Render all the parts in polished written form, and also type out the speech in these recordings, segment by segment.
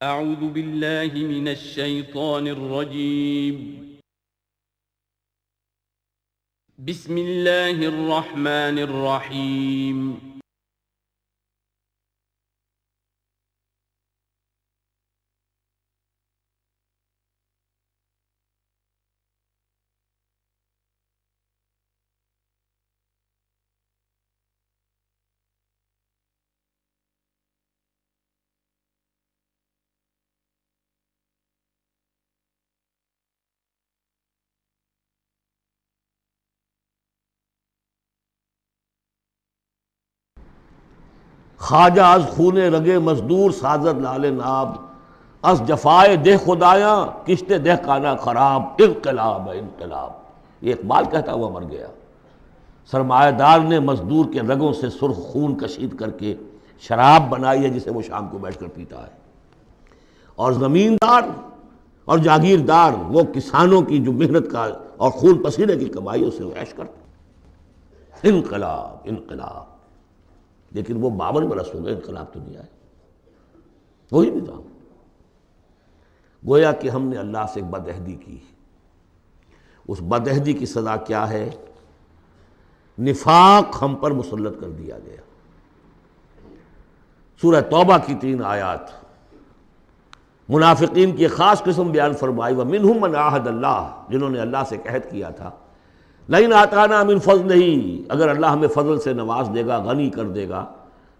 اعوذ باللہ من الشیطان الرجیم بسم اللہ الرحمن الرحیم خواجہ از خون رگے مزدور سازد لال ناب، از جفائے دہ خدایاں کشت دہ کانا خراب، انقلاب ہے انقلاب۔ یہ اقبال کہتا ہوا مر گیا۔ سرمایہ دار نے مزدور کے رگوں سے سرخ خون کشید کر کے شراب بنائی ہے جسے وہ شام کو بیٹھ کر پیتا ہے، اور زمیندار اور جاگیردار وہ کسانوں کی جو محنت کا اور خون پسینے کی کمائی اسے وہ عیش کرتے۔ انقلاب انقلاب، لیکن وہ 52 برس ہو گئے انقلاب تو نہیں آئے، وہی نظام۔ گویا کہ ہم نے اللہ سے ایک بدعہدی کی، اس بدعہدی کی سزا کیا ہے؟ نفاق ہم پر مسلط کر دیا گیا۔ سورہ توبہ کی 3 آیات منافقین کی خاص قسم بیان فرمائی، وَمِنْهُمْ مَنْ عَاهَدَ اللَّهُ، جنہوں نے اللہ سے عہد کیا تھا، لَئِنْ آتَانَا مِنْ فَضْلِهِ، اگر اللہ ہمیں فضل سے نواز دے گا، غنی کر دے گا،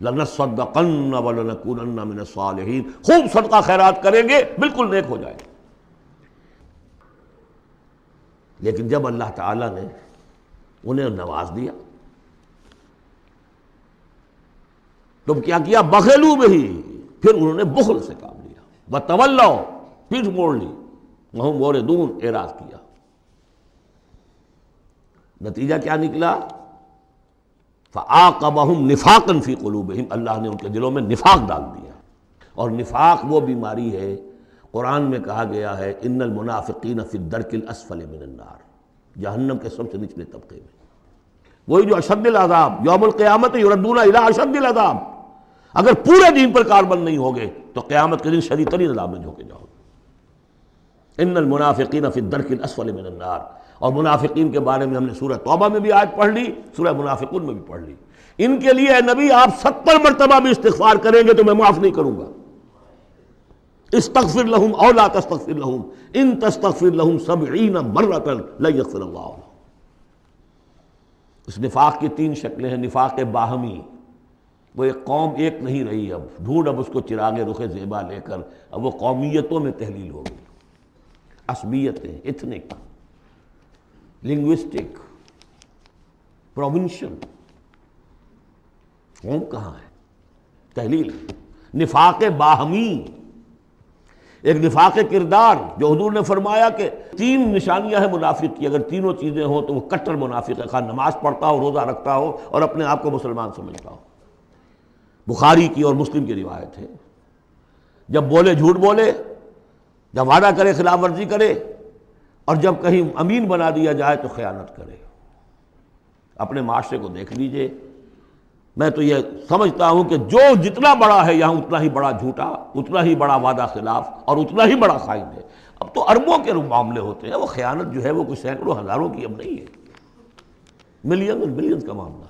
لَنَصَّدَّقَنَّ وَلَنَكُونَنَّ مِنَ الصَّالِحِينَ، خوب صدقہ خیرات کریں گے، بالکل نیک ہو جائیں۔ لیکن جب اللہ تعالیٰ نے انہیں نواز دیا تو کیا کیا؟ بخلوا بہ، پھر انہوں نے بخل سے کام لیا، وَتَوَلَّوْا، پیٹھ موڑ لی، وَهُمْ مُعْرِضُونَ، اعراض کیا۔ نتیجہ کیا نکلا؟ فَعَاقَبَهُمْ نِفَاقًا فِي قُلُوبِهِمْ، اللہ نے ان کے دلوں میں نفاق ڈال دیا۔ اور نفاق وہ بیماری ہے، قرآن میں کہا گیا ہے ان المنافقین فی الدرک الاسفل من النار، جہنم کے سب سے نچلے طبقے میں۔ وہی جو اشد العذاب، یوم القیامت یردون الی اشد العذاب، اگر پورے دین پر کاربند نہیں ہوگے تو قیامت کے دن شدید ترین عذاب میں جھونکے جاؤ گے۔ ان المنافقین فی الدرک الاسفل من النار، اور منافقین کے بارے میں ہم نے سورہ توبہ میں بھی آیت پڑھ لی، سورہ منافقون میں بھی پڑھ لی۔ ان کے لیے اے نبی آپ 70 مرتبہ بھی استغفار کریں گے تو میں معاف نہیں کروں گا۔ استغفر لہم او لا تستغفر لہم ان تستغفر لہم 70 مرۃ لن یغفر اللہ لہم۔ اس نفاق کی 3 شکلیں ہیں۔ نفاق باہمی، وہ ایک قوم ایک نہیں رہی، اب ڈھونڈ اب اس کو چراغ رخ زیبا لے کر، اب وہ قومیتوں میں تحلیل ہو گئی، عصبیتیں، ایتھنک، لنگوسٹک، پروونشل، قوم کہاں ہے؟ تحلیل۔ نفاق باہمی، ایک نفاق کردار، جو حضور نے فرمایا کہ 3 نشانیاں ہیں منافق کی، اگر تینوں چیزیں ہوں تو وہ کٹر منافق ہے، خواہ نماز پڑھتا ہو، روزہ رکھتا ہو اور اپنے آپ کو مسلمان سمجھتا ہو۔ بخاری کی اور مسلم کی روایت ہے، جب بولے جھوٹ بولے، جب وعدہ کرے خلاف ورزی کرے، اور جب کہیں امین بنا دیا جائے تو خیانت کرے۔ اپنے معاشرے کو دیکھ لیجئے، میں تو یہ سمجھتا ہوں کہ جو جتنا بڑا ہے یہاں اتنا ہی بڑا جھوٹا، اتنا ہی بڑا وعدہ خلاف اور اتنا ہی بڑا خائن ہے۔ اب تو اربوں کے معاملے ہوتے ہیں، وہ خیانت جو ہے وہ کوئی سینکڑوں ہزاروں کی اب نہیں ہے، ملین اور بلینز کا معاملہ،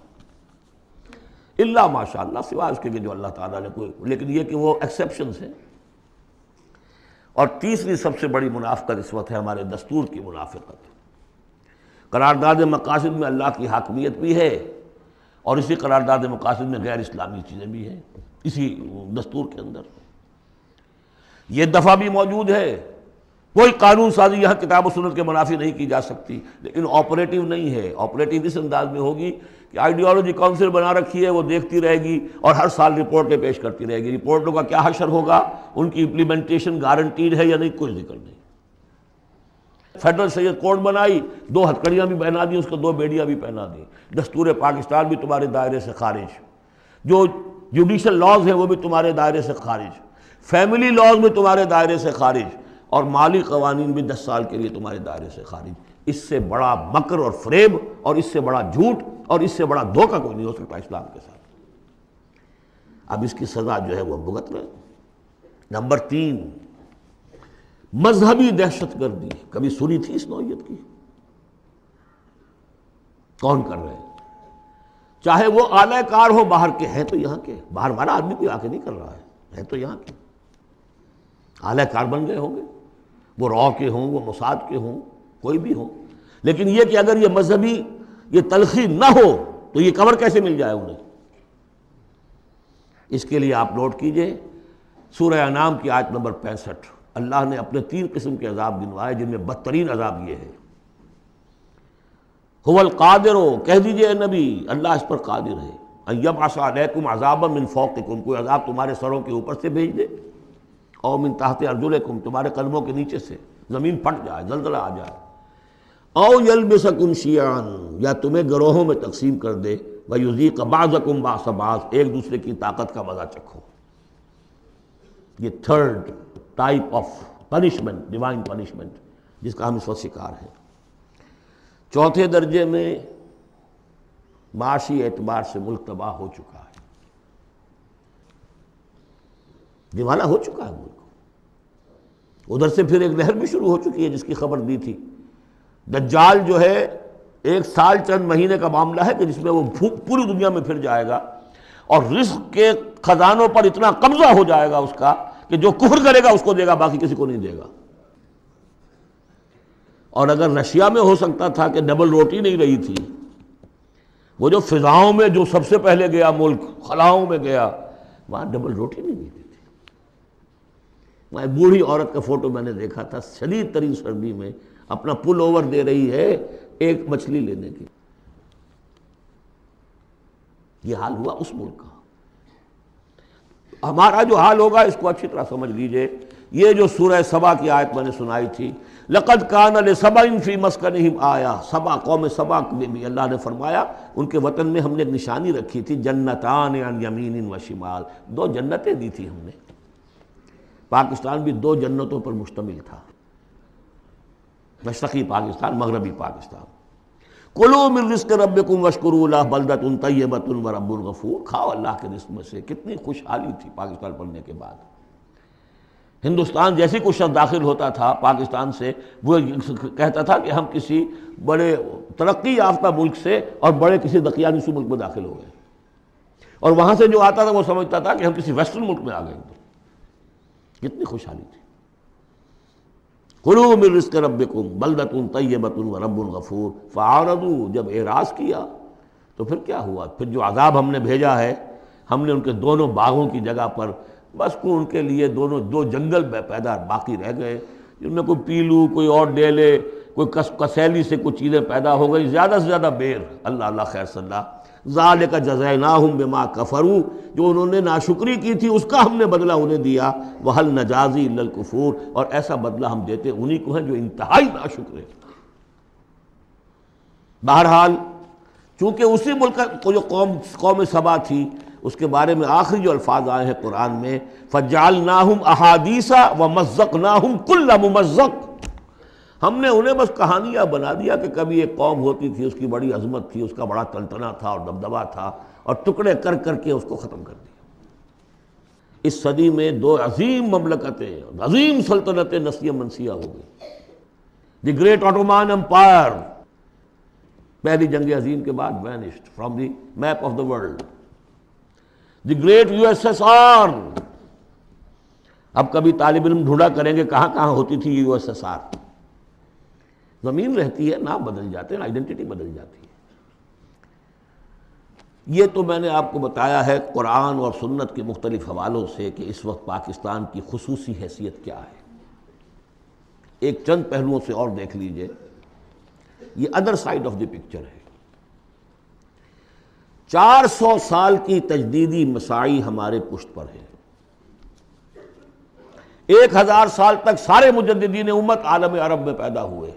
الا ماشاء اللہ، سوائے اس کے کہ جو اللہ تعالیٰ نے کوئی، لیکن یہ کہ وہ ایکسیپشنز ہیں۔ اور تیسری سب سے بڑی منافقت اس وقت ہے ہمارے دستور کی منافقت۔ قرارداد مقاصد میں اللہ کی حاکمیت بھی ہے، اور اسی قرارداد مقاصد میں غیر اسلامی چیزیں بھی ہیں، اسی دستور کے اندر یہ دفعہ بھی موجود ہے۔ کوئی قانون سازی یہاں کتاب و سنت کے منافی نہیں کی جا سکتی، لیکن آپریٹو نہیں ہے۔ آپریٹو اس انداز میں ہوگی کہ آئیڈیالوجی کونسل بنا رکھی ہے، وہ دیکھتی رہے گی اور ہر سال رپورٹیں پیش کرتی رہے گی۔ رپورٹوں کا کیا حشر ہوگا، ان کی امپلیمنٹیشن گارنٹیڈ ہے یا نہیں، کوئی ذکر نہیں۔ فیڈرل سید کوڈ بنائی، 2 ہتھکڑیاں بھی پہنا دی، اس کو 2 بیڑیاں بھی پہنا دی۔ دستور پاکستان بھی تمہارے دائرے سے خارج، جو جوڈیشل لاز ہیں وہ بھی تمہارے دائرے سے خارج، فیملی لاز بھی تمہارے دائرے سے خارج، اور مالی قوانین بھی 10 سال کے لیے تمہارے دائرے سے خارج۔ اس سے بڑا مکر اور فریب اور اس سے بڑا جھوٹ اور اس سے بڑا دھوکہ کوئی نہیں ہو سکتا اسلام کے ساتھ۔ اب اس کی سزا جو ہے وہ بھگت رہے۔ نمبر 3، مذہبی دہشت گردی. کبھی سنی تھی اس نوعیت کی؟ کون کر رہے ہیں؟ چاہے وہ اعلی کار ہو باہر کے، ہیں تو یہاں کے، باہر والا آدمی کوئی آ کے نہیں کر رہا ہے تو یہاں کے اعلی کار بن گئے ہوں گے، وہ را کے ہوں، وہ موساد کے ہوں، کوئی بھی ہوں. لیکن یہ کہ اگر یہ مذہبی یہ تلخی نہ ہو تو یہ کور کیسے مل جائے انہیں؟ اس کے لیے آپ نوٹ کیجئے سورہ انعام کی آیت نمبر 65. اللہ نے اپنے 3 قسم کے عذاب گنوائے، جن میں بدترین عذاب یہ ہے. هو القادر، کہہ دیجئے نبی اللہ اس پر قادر ہے، ان یبعث علیکم عذابا من فوقکم، کوئی عذاب تمہارے سروں کے اوپر سے بھیج دے، او من تحت ارجلکم، تمہارے قدموں کے نیچے سے زمین پھٹ جائے، زلزلہ آ جائے، او یلبسکم شیعا، یا تمہیں گروہوں میں تقسیم کر دے، ویذیق بعضکم بعض بعض، ایک دوسرے کی طاقت کا مزہ چکھو. یہ 3rd type of punishment, divine punishment, جس کا ہم اس وقت شکار ہیں. 4تھے درجے میں معاشی اعتبار سے ملک تباہ ہو چکا ہے، دیوانہ ہو چکا ہے ملک. ادھر سے پھر ایک لہر بھی شروع ہو چکی ہے جس کی خبر دی تھی. دجال جو ہے 1 سال چند مہینے کا معاملہ ہے کہ جس میں وہ پوری دنیا میں پھر جائے گا، اور رزق کے خزانوں پر اتنا قبضہ ہو جائے گا اس کا کہ جو کفر کرے گا اس کو دے گا، باقی کسی کو نہیں دے گا. اور اگر رشیا میں ہو سکتا تھا کہ ڈبل روٹی نہیں رہی تھی، وہ جو فضاؤں میں جو سب سے پہلے گیا ملک، خلاؤں میں گیا، وہاں ڈبل روٹی نہیں ملتی تھی. وہاں ایک بوڑھی عورت کا فوٹو میں نے دیکھا تھا، شدید ترین سردی میں اپنا پل اوور دے رہی ہے ایک مچھلی لینے کی. یہ حال ہوا اس ملک کا. ہمارا جو حال ہوگا اس کو اچھی طرح سمجھ لیجئے. یہ جو سورہ سبا کی آیت میں نے سنائی تھی، لَقَدْ كَانَ لِسَبَإٍ فِي مَسْكَنِهِمْ آیَةٌ، سبا قوم سبا میں بھی اللہ نے فرمایا ان کے وطن میں ہم نے ایک نشانی رکھی تھی، جنتان عن یمین و شمال، 2 جنتیں دی تھی ہم نے. پاکستان بھی 2 جنتوں پر مشتمل تھا، مشرقی پاکستان، مغربی پاکستان. کلوا من رزق ربکم واشکروا لہ بلدۃ طیبۃ ورب غفور، کھاؤ اللہ کے رزق میں سے. کتنی خوشحالی تھی پاکستان پڑھنے کے بعد. ہندوستان جیسی کوئی شخص داخل ہوتا تھا پاکستان سے، وہ کہتا تھا کہ ہم کسی بڑے ترقی یافتہ ملک سے اور بڑے کسی دقیانوسی ملک میں داخل ہو گئے، اور وہاں سے جو آتا تھا وہ سمجھتا تھا کہ ہم کسی ویسٹرن ملک میں آ گئے. کتنی خوشحالی تھی. کلوا من رزق ربکم بلدۃ طیبۃ ورب غفور. فاعرضوا، جب اعراض کیا تو پھر کیا ہوا؟ پھر جو عذاب ہم نے بھیجا ہے، ہم نے ان کے دونوں باغوں کی جگہ پر بس کو ان کے لیے 2 جنگل پیدا باقی رہ گئے، جن میں کوئی پیلو، کوئی اور ڈیلے، کوئی کسیلی سے کچھ چیزیں پیدا ہو گئی، زیادہ سے زیادہ بیر. اللہ اللہ خیر صلی اللہ. ذالک جزیناہم بما کفروا، جو انہوں نے ناشکری کی تھی اس کا ہم نے بدلہ انہیں دیا. وہل نجازی الا الکفور، اور ایسا بدلہ ہم دیتے انہی کو ہیں جو انتہائی ناشکر ہیں. بہرحال چونکہ اسی ملک کو جو قوم سبا تھی، اس کے بارے میں آخری جو الفاظ آئے ہیں قرآن میں، فَجَعَلْنَاهُمْ أَحَادِيثَ وَمَزَّقْنَاهُمْ كُلَّ مُمَزَّقٍ، ہم نے انہیں بس کہانیاں بنا دیا کہ کبھی ایک قوم ہوتی تھی، اس کی بڑی عظمت تھی، اس کا بڑا تلطنہ تھا اور دبدبہ تھا، اور ٹکڑے کر کر کے اس کو ختم کر دیا. اس صدی میں 2 عظیم مملکتیں، عظیم سلطنتیں نسیہ منسیہ ہو گئی. دی گریٹ آٹومان امپائر، پہلی جنگ عظیم کے بعد vanished from the map of the world. The great USSR، اب کبھی طالب علم ڈھونڈا کریں گے کہاں کہاں ہوتی تھی USSR. زمین رہتی ہے، نام بدل جاتے ہیں، آئیڈینٹی بدل جاتی ہے. یہ تو میں نے آپ کو بتایا ہے قرآن اور سنت کے مختلف حوالوں سے کہ اس وقت پاکستان کی خصوصی حیثیت کیا ہے. ایک چند پہلوؤں سے اور دیکھ لیجئے. یہ other side of the picture ہے. 400 سال کی تجدیدی مساعی ہمارے پشت پر ہے. 1000 سال تک سارے مجددین امت عالم عرب میں پیدا ہوئے.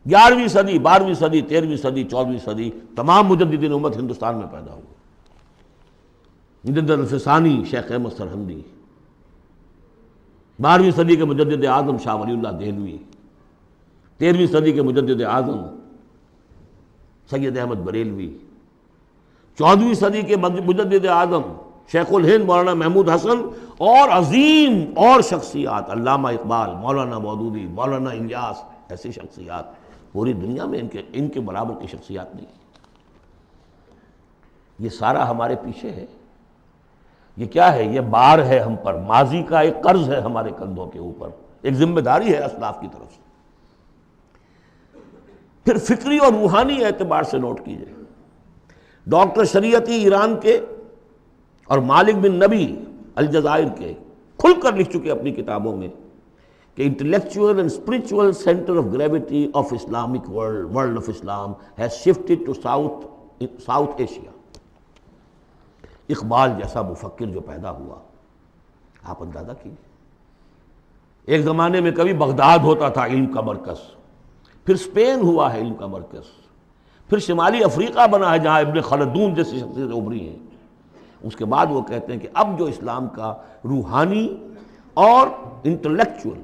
11ویں صدی، 12ویں صدی، 13ویں صدی، 14ویں صدی تمام مجددین امت ہندوستان میں پیدا ہوئے. مجدد الفسانی شیخ احمد سرہندی، 12ویں صدی کے مجدد اعظم شاہ ولی اللہ دہلوی، 13ویں صدی کے مجدد اعظم سید احمد بریلوی، 14ویں صدی کے مجدد اعظم شیخ الہند مولانا محمود حسن اور عظیم اور شخصیات، علامہ اقبال، مولانا مودودی، مولانا الیاس، ایسی شخصیات پوری دنیا میں ان کے برابر کی شخصیات نہیں۔ یہ سارا ہمارے پیچھے ہے۔ یہ کیا ہے؟ یہ بار ہے ہم پر، ماضی کا ایک قرض ہے ہمارے کندھوں کے اوپر، ایک ذمہ داری ہے اسلاف کی طرف سے۔ پھر فکری اور روحانی اعتبار سے نوٹ کیجئے، ڈاکٹر شریعتی ایران کے اور مالک بن نبی الجزائر کے کھل کر لکھ چکے اپنی کتابوں میں کہ intellectual and spiritual centre of gravity of Islamic world of Islam has shifted to South Asia. Iqbal جیسا مفکر جو پیدا ہوا، آپ اندازہ کیجیے، ایک زمانے میں کبھی بغداد ہوتا تھا علم کا مرکز، پھر اسپین ہوا ہے علم کا مرکز، پھر شمالی افریقہ بنا ہے جہاں ابن خلدون جیسی شخصیتیں ابھری ہیں۔ اس کے بعد وہ کہتے ہیں کہ اب جو اسلام کا روحانی اور intellectual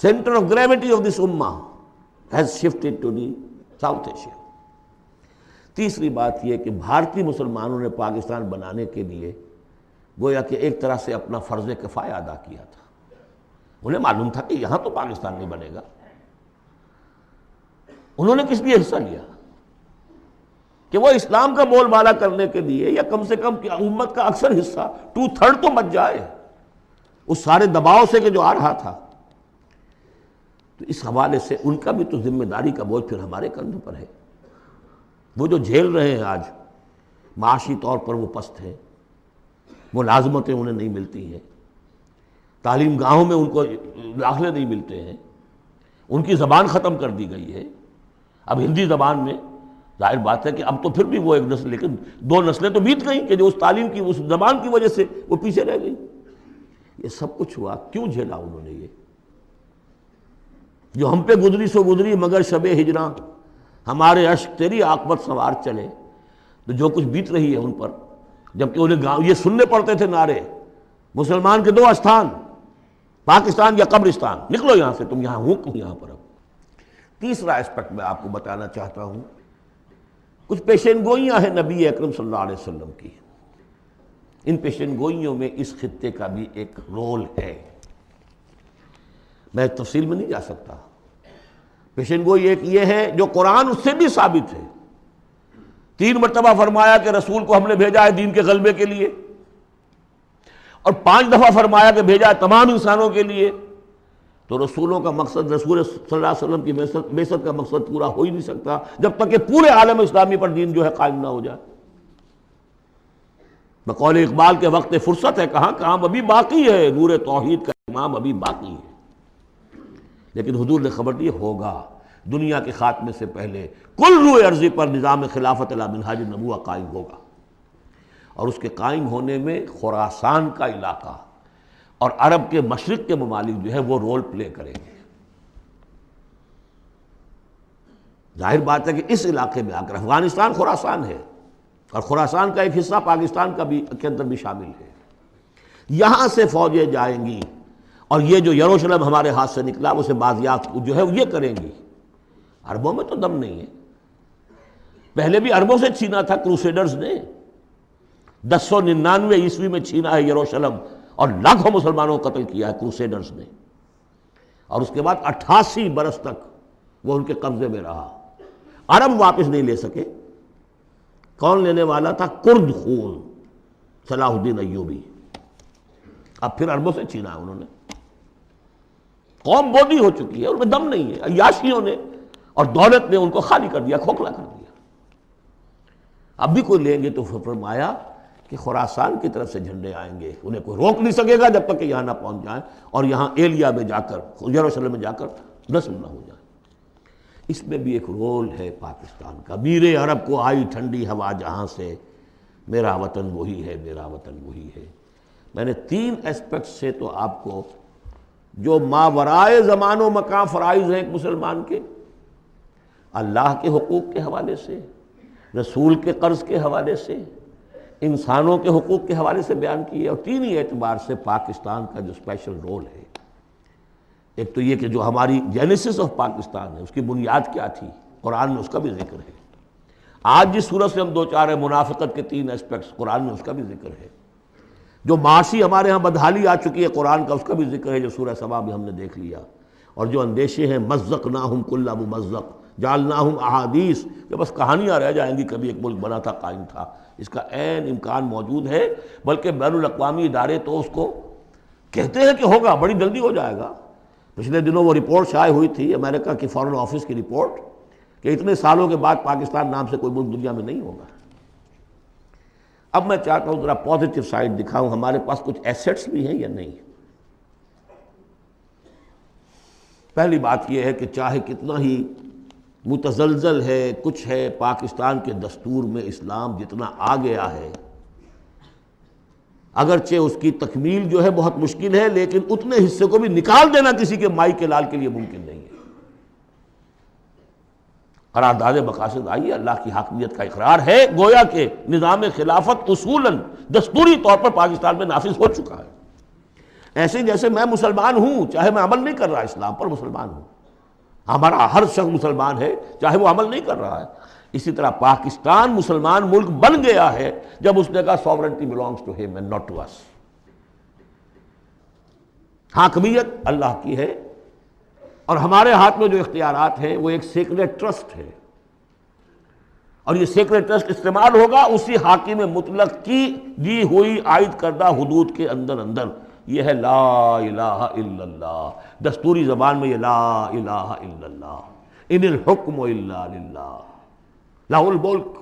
centre of gravity of this امہ has shifted to the South Asia. تیسری بات یہ کہ بھارتی مسلمانوں نے پاکستان بنانے کے لیے گویا کہ ایک طرح سے اپنا فرض کفایہ ادا کیا تھا۔ انہیں معلوم تھا کہ یہاں تو پاکستان نہیں بنے گا، انہوں نے کس لیے حصہ لیا؟ کہ وہ اسلام کا بول بالا کرنے کے لیے، یا کم سے کم امت کا اکثر حصہ 2/3 تو بچ جائے اس سارے دباؤ سے کہ جو آ رہا تھا۔ تو اس حوالے سے ان کا بھی تو ذمہ داری کا بوجھ پھر ہمارے کندھوں پر ہے۔ وہ جو جھیل رہے ہیں آج، معاشی طور پر وہ پست ہیں، ملازمتیں انہیں نہیں ملتی ہیں، تعلیم گاہوں میں ان کو داخلے نہیں ملتے ہیں، ان کی زبان ختم کر دی گئی ہے۔ اب ہندی زبان میں ظاہر بات ہے کہ اب تو پھر بھی وہ ایک نسل، لیکن 2 نسلیں تو بیت گئیں کہ جو اس تعلیم کی، اس زبان کی وجہ سے وہ پیچھے رہ گئی۔ یہ سب کچھ ہوا، کیوں جھیلا انہوں نے؟ یہ جو ہم پہ گزری سو گزری مگر شب ہجراں، ہمارے اشک تیری عاقبت سوار چلے، تو جو کچھ بیت رہی ہے ان پر، جبکہ انہیں یہ سننے پڑتے تھے نعرے، مسلمان کے 2 استھان، پاکستان یا قبرستان، نکلو یہاں سے، تم یہاں ہو یہاں پر۔ اب تیسرا اسپیکٹ میں آپ کو بتانا چاہتا ہوں، کچھ پیشین گوئیاں ہیں نبی اکرم صلی اللہ علیہ وسلم کی۔ ان پیشین گوئیوں میں اس خطے کا بھی ایک رول ہے، میں تفصیل میں نہیں جا سکتا۔ پیشین گوئی ایک یہ ہے جو قرآن اس سے بھی ثابت ہے، 3 مرتبہ فرمایا کہ رسول کو ہم نے بھیجا ہے دین کے غلبے کے لیے، اور 5 دفعہ فرمایا کہ بھیجا ہے تمام انسانوں کے لیے۔ تو رسولوں کا مقصد، رسول صلی اللہ علیہ وسلم کی بعثت کا مقصد پورا ہو ہی نہیں سکتا جب تک کہ پورے عالم اسلامی پر دین جو ہے قائم نہ ہو جائے۔ بقول اقبال کے وقت فرصت ہے کہاں، کام ابھی باقی ہے، نور توحید کا امام ابھی باقی ہے۔ لیکن حضور نے خبر دی ہوگا، دنیا کے خاتمے سے پہلے کل روئے ارضی پر نظام خلافت علی منہاج النبوہ قائم ہوگا، اور اس کے قائم ہونے میں خراسان کا علاقہ اور عرب کے مشرق کے ممالک جو ہے وہ رول پلے کریں گے۔ ظاہر بات ہے کہ اس علاقے میں آ کر افغانستان خراسان ہے، اور خراسان کا ایک حصہ پاکستان کا بھی کے اندر بھی شامل ہے۔ یہاں سے فوجیں جائیں گی، اور یہ جو یروشلم ہمارے ہاتھ سے نکلا اسے بازیافت جو ہے یہ کریں گی۔ عربوں میں تو دم نہیں ہے، پہلے بھی عربوں سے چھینا تھا کروسیڈرز نے، 1099 عیسوی میں چھینا ہے یروشلم، اور لاکھوں مسلمانوں کو قتل کیا ہے کروسیڈرز نے، اور اس کے بعد 88 برس تک وہ ان کے قبضے میں رہا۔ عرب واپس نہیں لے سکے، کون لینے والا تھا؟ کرد خون، صلاح الدین ایوبی۔ اب پھر عربوں سے چھینا ہے انہوں نے، قوم بودی ہو چکی ہے، ان میں دم نہیں ہے، عیاشیوں نے اور دولت نے ان کو خالی کر دیا، کھوکھلا کر دیا۔ اب بھی کوئی لیں گے تو فرمایا کہ خراسان کی طرف سے جھنڈے آئیں گے، انہیں کوئی روک نہیں سکے گا جب تک کہ یہاں نہ پہنچ جائیں، اور یہاں ایلیا میں جا کر، یروشلم میں جا کر نصب نہ ہو جائیں۔ اس میں بھی ایک رول ہے پاکستان کا۔ میرے عرب کو آئی ٹھنڈی ہوا جہاں سے، میرا وطن وہی ہے، میرا وطن وہی ہے۔ میں نے 3 اسپیکٹ سے تو آپ کو جو ماورائے زمان و مکان فرائض ہیں ایک مسلمان کے، اللہ کے حقوق کے حوالے سے، رسول کے قرض کے حوالے سے، انسانوں کے حقوق کے حوالے سے بیان کیے، اور 3 ہی اعتبار سے پاکستان کا جو اسپیشل رول ہے۔ ایک تو یہ کہ جو ہماری جینیسس آف پاکستان ہے، اس کی بنیاد کیا تھی، قرآن میں اس کا بھی ذکر ہے۔ آج جس صورت سے ہم دو چار ہیں، منافقت کے 3 اسپیکٹس، قرآن میں اس کا بھی ذکر ہے۔ جو معاشی ہمارے ہاں بدحالی آ چکی ہے قرآن کا، اس کا بھی ذکر ہے جو سورہ سبا میں ہم نے دیکھ لیا۔ اور جو اندیشے ہیں، مزقناہم کل ممزق جعلناہم احادیث، کہ بس کہانیاں رہ جائیں گی، کبھی ایک ملک بنا تھا، قائم تھا، اس کا عین امکان موجود ہے، بلکہ بین الاقوامی ادارے تو اس کو کہتے ہیں کہ ہوگا، بڑی جلدی ہو جائے گا۔ پچھلے دنوں وہ رپورٹ شائع ہوئی تھی امریکہ کی فارن آفس کی رپورٹ، کہ اتنے سالوں کے بعد پاکستان نام سے کوئی ملک دنیا میں نہیں ہوگا۔ اب میں چاہتا ہوں ذرا پازیٹیو سائڈ دکھاؤں، ہمارے پاس کچھ ایسٹس بھی ہیں یا نہیں۔ پہلی بات یہ ہے کہ چاہے کتنا ہی متزلزل ہے، کچھ ہے، پاکستان کے دستور میں اسلام جتنا آ گیا ہے، اگرچہ اس کی تکمیل جو ہے بہت مشکل ہے، لیکن اتنے حصے کو بھی نکال دینا کسی کے مائی کے لال کے لیے ممکن نہیں ہے۔ قرارداد مقاصد آئی ہے، اللہ کی حاکمیت کا اقرار ہے، گویا کہ نظام خلافت اصولاً دستوری طور پر پاکستان میں نافذ ہو چکا ہے۔ ایسے جیسے میں مسلمان ہوں، چاہے میں عمل نہیں کر رہا اسلام پر، مسلمان ہوں، ہمارا ہر شخص مسلمان ہے چاہے وہ عمل نہیں کر رہا ہے، اسی طرح پاکستان مسلمان ملک بن گیا ہے جب اس نے کہا sovereignty belongs to him and not to us۔ حاکمیت اللہ کی ہے، اور ہمارے ہاتھ میں جو اختیارات ہیں وہ ایک سیکریٹ ٹرسٹ ہے، اور یہ سیکریٹ ٹرسٹ استعمال ہوگا اسی حاکم مطلق کی دی ہوئی عائد کردہ حدود کے اندر۔ یہ ہے لا الہ الا اللہ، دستوری زبان میں یہ لا الہ الا اللہ، ان الحکم الا للہ لہ الملک۔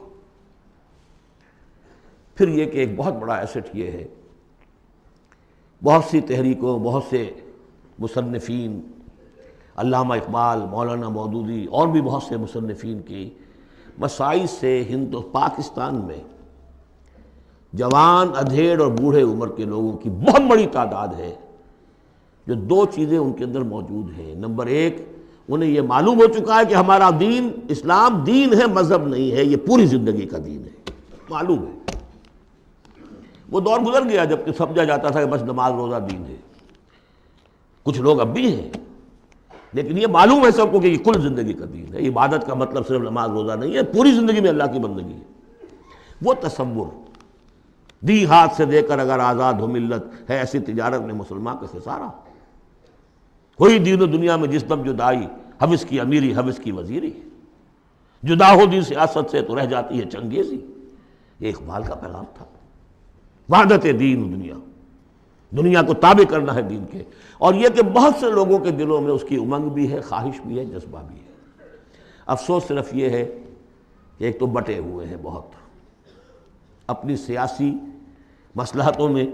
پھر یہ کہ ایک بہت بڑا ایسٹ یہ ہے، بہت سی تحریکوں، بہت سے مصنفین، علامہ اقبال، مولانا مودودی اور بھی بہت سے مصنفین کی مسائل سے پاکستان میں جوان، ادھیڑ اور بوڑھے عمر کے لوگوں کی بہت بڑی تعداد ہے جو 2 چیزیں ان کے اندر موجود ہیں۔ نمبر 1، انہیں یہ معلوم ہو چکا ہے کہ ہمارا دین اسلام دین ہے، مذہب نہیں ہے، یہ پوری زندگی کا دین ہے، معلوم ہے۔ وہ دور گزر گیا جب کہ سمجھا جاتا تھا کہ بس نماز روزہ دین ہے، کچھ لوگ اب بھی ہیں، لیکن یہ معلوم ہے سب کو کہ یہ کل زندگی کا دین ہے۔ عبادت کا مطلب صرف نماز روزہ نہیں ہے، پوری زندگی میں اللہ کی بندگی ہے۔ وہ تصور دی ہاتھ سے دے کر اگر آزاد ہو ملت ہے، ایسی تجارت میں مسلمان کا خسارہ۔ کوئی دین و دنیا میں جس دم جدائی، حوث کی امیری حوث کی وزیری، جدا ہو دین سیاست سے تو رہ جاتی ہے چنگیزی۔ یہ اقبال کا پیغام تھا، وحدت دین و دنیا، دنیا کو تابع کرنا ہے دین کے۔ اور یہ کہ بہت سے لوگوں کے دلوں میں اس کی امنگ بھی ہے، خواہش بھی ہے، جذبہ بھی ہے۔ افسوس صرف یہ ہے کہ ایک تو بٹے ہوئے ہیں بہت، اپنی سیاسی مصلحتوں میں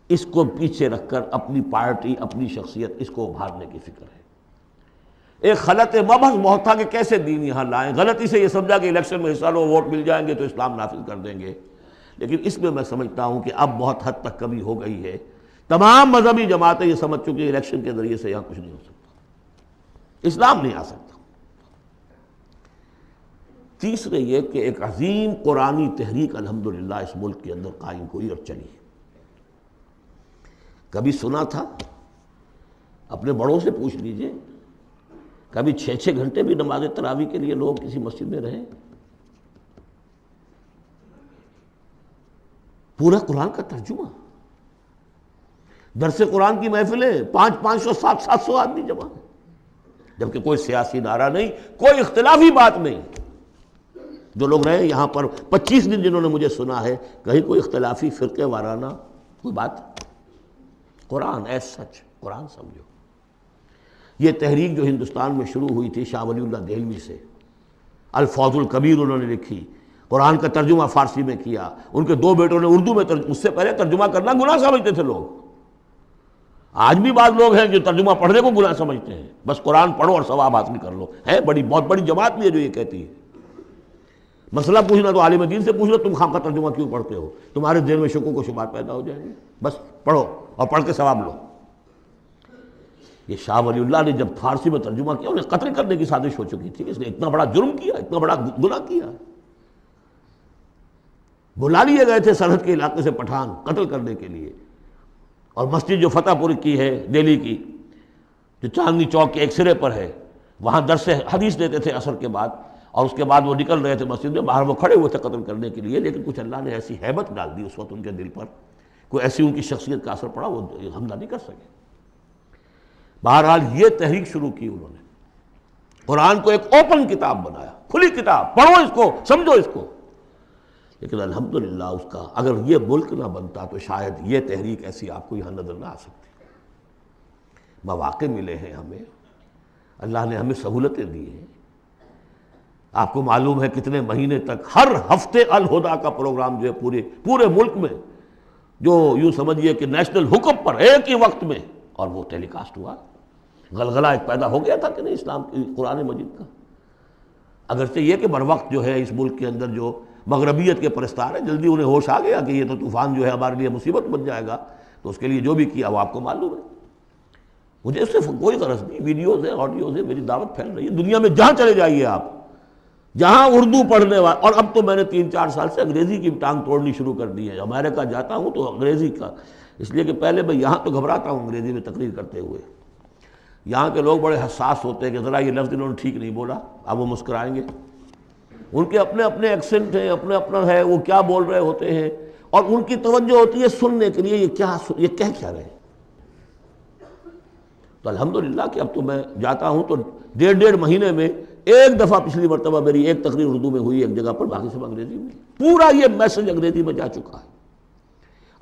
اس کو پیچھے رکھ کر اپنی پارٹی، اپنی شخصیت، اس کو ابھارنے کی فکر ہے۔ ایک خلط مبحث بہت تھا کہ کیسے دین یہاں لائیں، غلطی سے یہ سمجھا کہ الیکشن میں حصہ لو، ووٹ مل جائیں گے تو اسلام نافذ کر دیں گے، لیکن اس میں سمجھتا ہوں کہ اب بہت حد تک کمی ہو گئی ہے۔ تمام مذہبی جماعتیں یہ سمجھ چکی ہیں الیکشن کے ذریعے سے یہاں کچھ نہیں ہو سکتا، اسلام نہیں آ سکتا۔ تیسرے یہ کہ ایک عظیم قرآنی تحریک الحمدللہ اس ملک کے اندر قائم ہوئی اور چلی۔ کبھی سنا تھا؟ اپنے بڑوں سے پوچھ لیجئے، کبھی 6 گھنٹے بھی نماز تراویح کے لیے لوگ کسی مسجد میں رہے؟ پورا قرآن کا ترجمہ، درس قرآن کی محفلیں، 500 700 آدمی جمع، جبکہ کوئی سیاسی نعرہ نہیں، کوئی اختلافی بات نہیں۔ جو لوگ رہے یہاں پر 25 دن جنہوں نے مجھے سنا ہے، کہیں کوئی اختلافی فرقے وارانہ کوئی بات؟ قرآن ایز سچ، قرآن سمجھو۔ یہ تحریک جو ہندوستان میں شروع ہوئی تھی شاہ ولی اللہ دہلوی سے، الفوز الکبیر انہوں نے لکھی، قرآن کا ترجمہ فارسی میں کیا، ان کے 2 بیٹوں نے اردو میں اس سے پہلے ترجمہ کرنا گناہ سمجھتے تھے لوگ۔ آج بھی بعض لوگ ہیں جو ترجمہ پڑھنے کو گناہ سمجھتے ہیں، بس قرآن پڑھو اور ثواب حاصل کر لو۔ ہے بہت بڑی جماعت بھی ہے جو یہ کہتی ہے۔ مسئلہ پوچھنا تو عالم دین سے پوچھ لو، تم خام کا ترجمہ کیوں پڑھتے ہو؟ تمہارے ذہن میں شکوک و شبہات پیدا ہو جائیں گے، بس پڑھو اور پڑھ کے ثواب لو۔ یہ شاہ ولی اللہ نے جب فارسی میں ترجمہ کیا، انہیں قتل کرنے کی سازش ہو چکی تھی، اس نے اتنا بڑا جرم کیا، اتنا بڑا گناہ کیا۔ بلا لیے گئے تھے سرحد کے علاقے سے پٹھان قتل کرنے کے لیے، اور مسجد جو فتح پوری کی ہے دہلی کی، جو چاندنی چوک کے ایک سرے پر ہے، وہاں درس حدیث دیتے تھے عصر کے بعد، اور اس کے بعد وہ نکل رہے تھے مسجد میں، باہر وہ کھڑے ہوئے تھے قتل کرنے کے لیے، لیکن کچھ اللہ نے ایسی ہیبت ڈال دی اس وقت ان کے دل پر، کوئی ایسی ان کی شخصیت کا اثر پڑا، وہ حملہ نہیں کر سکے۔ بہرحال یہ تحریک شروع کی انہوں نے، قرآن کو ایک اوپن کتاب بنایا، کھلی کتاب، پڑھو اس کو، سمجھو اس کو۔ لیکن الحمدللہ اس کا اگر یہ ملک نہ بنتا تو شاید یہ تحریک ایسی آپ کو یہاں نظر نہ آ سکتی۔ مواقع ملے ہیں ہمیں، اللہ نے ہمیں سہولتیں دی ہیں۔ آپ کو معلوم ہے کتنے مہینے تک ہر ہفتے الہدیٰ کا پروگرام جو ہے پورے ملک میں، جو یوں سمجھیے کہ نیشنل حکم پر ایک ہی وقت میں، اور وہ ٹیلی کاسٹ ہوا۔ غلغلہ ایک پیدا ہو گیا تھا کہ نہیں اسلام کی قرآن مجید کا، اگرچہ یہ کہ بر وقت جو ہے اس ملک کے اندر جو مغربیت کے پرستار ہیں، جلدی انہیں ہوش آ گیا کہ یہ تو طوفان جو ہے ہمارے لیے مصیبت بن جائے گا، تو اس کے لیے جو بھی کیا وہ آپ کو معلوم ہے۔ مجھے اس سے کوئی غرض نہیں، ویڈیوز ہیں، آڈیوز ہیں، میری دعوت پھیل رہی ہے دنیا میں، جہاں چلے جائیے آپ، جہاں اردو پڑھنے والے، اور اب تو میں نے 3-4 سال سے انگریزی کی ٹانگ توڑنی شروع کر دی ہے۔ امریکہ جاتا ہوں تو انگریزی کا، اس لیے کہ پہلے میں یہاں تو گھبراتا ہوں انگریزی میں تقریر کرتے ہوئے، یہاں کے لوگ بڑے حساس ہوتے ہیں کہ ذرا یہ لفظ انہوں نے ٹھیک نہیں بولا، اب وہ مسکرائیں گے، ان کے اپنے اپنے ایکسنٹ ہیں، اپنا ہے، وہ کیا بول رہے ہوتے ہیں، اور ان کی توجہ ہوتی ہے سننے کے لیے یہ کہہ کیا رہے ہیں۔ تو الحمدللہ کہ اب تو میں جاتا ہوں تو 1.5 مہینے میں ایک دفعہ، پچھلی مرتبہ میری ایک تقریر اردو میں ہوئی ایک جگہ پر، باقی سب انگریزی میں، پورا یہ میسج انگریزی میں جا چکا ہے،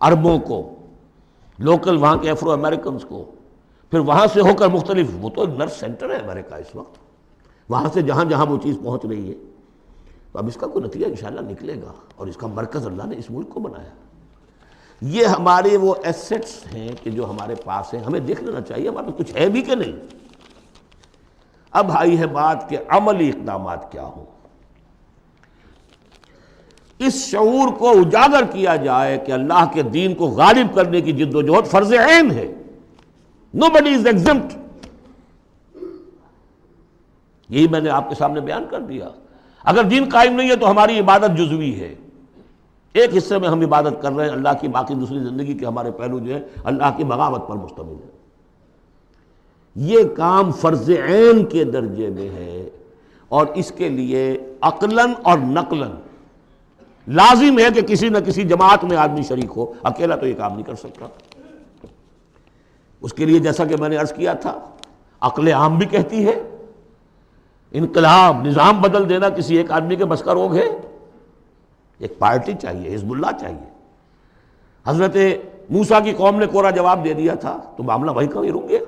عربوں کو، لوکل وہاں کے افرو امریکنز کو، پھر وہاں سے ہو کر مختلف، وہ تو نرس سینٹر ہے امریکہ اس وقت، وہاں سے جہاں جہاں وہ چیز پہنچ رہی ہے، تو اب اس کا کوئی نتیجہ انشاءاللہ نکلے گا، اور اس کا مرکز اللہ نے اس ملک کو بنایا۔ یہ ہمارے وہ ایسٹس ہیں کہ جو ہمارے پاس ہیں، ہمیں دیکھ لینا چاہیے ہمارے کچھ ہے بھی کہ نہیں۔ اب آئی ہے بات کہ عملی اقدامات کیا ہوں۔ اس شعور کو اجاگر کیا جائے کہ اللہ کے دین کو غالب کرنے کی جد و جہد فرض عین ہے، nobody is exempt۔ یہی میں نے آپ کے سامنے بیان کر دیا۔ اگر دین قائم نہیں ہے تو ہماری عبادت جزوی ہے، ایک حصے میں ہم عبادت کر رہے ہیں اللہ کی، باقی دوسری زندگی کے ہمارے پہلو جو ہے اللہ کی بغاوت پر مشتمل ہے۔ یہ کام فرض عین کے درجے میں ہے، اور اس کے لیے عقلاً اور نقلاً لازم ہے کہ کسی نہ کسی جماعت میں آدمی شریک ہو، اکیلا تو یہ کام نہیں کر سکتا۔ اس کے لیے جیسا کہ میں نے عرض کیا تھا، عقل عام بھی کہتی ہے انقلاب، نظام بدل دینا کسی ایک آدمی کے بس کا روگ ہے، ایک پارٹی چاہیے، حزب اللہ چاہیے۔ حضرت موسیٰ کی قوم نے کوڑا جواب دے دیا تھا تو معاملہ وہیں کا وہیں رک گیا۔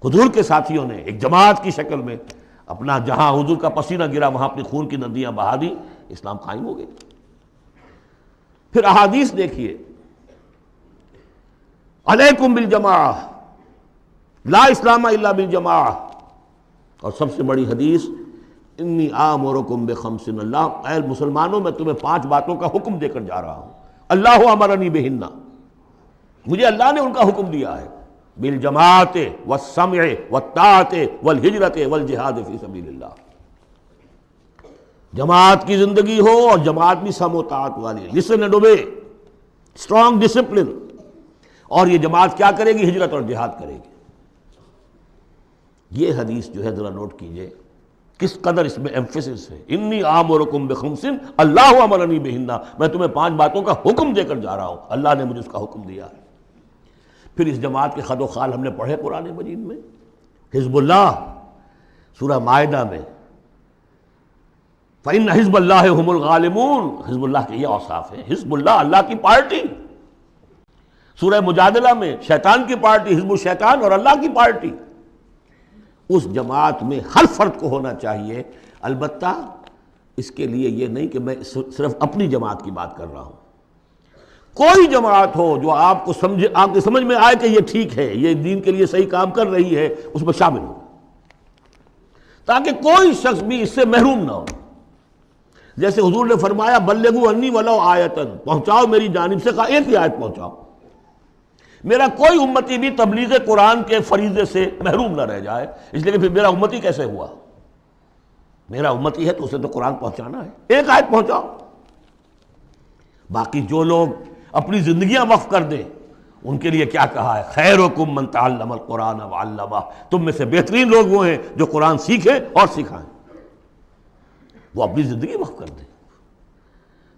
حضور کے ساتھیوں نے ایک جماعت کی شکل میں اپنا، جہاں حضور کا پسینہ گرا وہاں اپنی خون کی ندیاں بہا دی، اسلام قائم ہو گئی۔ پھر احادیث دیکھیے، علیکم بالجماعہ، لا اسلام الا بالجماعہ، اور سب سے بڑی حدیث انی آمرکم بخمس، اللہ اے مسلمانوں میں تمہیں 5 باتوں کا حکم دے کر جا رہا ہوں، اللہ امرنی بہن، مجھے اللہ نے ان کا حکم دیا ہے، بالجماعت والسمع والطاعت والہجرت والجہاد فی سبیل اللہ، جماعت کی زندگی ہو اور جماعت بھی سم و طاعت والی، listen and obey, strong discipline, اور یہ جماعت کیا کرے گی؟ ہجرت اور جہاد کرے گی۔ یہ حدیث جو ہے ذرا نوٹ کیجئے کس قدر اس میں ایمفیسس ہے، انی آمرکم بخمس اللہ امرنی بہن، میں تمہیں 5 باتوں کا حکم دے کر جا رہا ہوں، اللہ نے مجھے اس کا حکم دیا ہے۔ پھر اس جماعت کے خد و خال ہم نے پڑھے قرآن مجید میں، حزب اللہ سورہ مائدہ میں، فإن حزب اللہ هم الغالبون، حزب اللہ کے یہ اوصاف ہیں، حزب اللہ اللہ کی پارٹی۔ سورہ مجادلہ میں شیطان کی پارٹی، حزب الشیطان، اور اللہ کی پارٹی۔ اس جماعت میں ہر فرد کو ہونا چاہیے، البتہ اس کے لیے یہ نہیں کہ میں صرف اپنی جماعت کی بات کر رہا ہوں، کوئی جماعت ہو جو آپ کو سمجھے، آپ کی سمجھ میں آئے کہ یہ ٹھیک ہے، یہ دین کے لیے صحیح کام کر رہی ہے، اس میں شامل ہو، تاکہ کوئی شخص بھی اس سے محروم نہ ہو۔ جیسے حضور نے فرمایا بلغوا عنی ولو آیۃ، پہنچاؤ میری جانب سے، کہا ایک ہی آیت پہنچاؤ، میرا کوئی امتی بھی تبلیغ قرآن کے فریضے سے محروم نہ رہ جائے، اس لیے کہ پھر میرا امتی کیسے ہوا؟ میرا امتی ہے تو اسے تو قرآن پہنچانا ہے، ایک آیت پہنچاؤ۔ باقی جو لوگ اپنی زندگیاں وقف کر دیں، ان کے لیے کیا کہا ہے؟ خیرکم من تعلم القرآن وعلمہ، تم میں سے بہترین لوگ وہ ہیں جو قرآن سیکھیں اور سکھائیں۔ وہ اپنی زندگی وقف کر دیں۔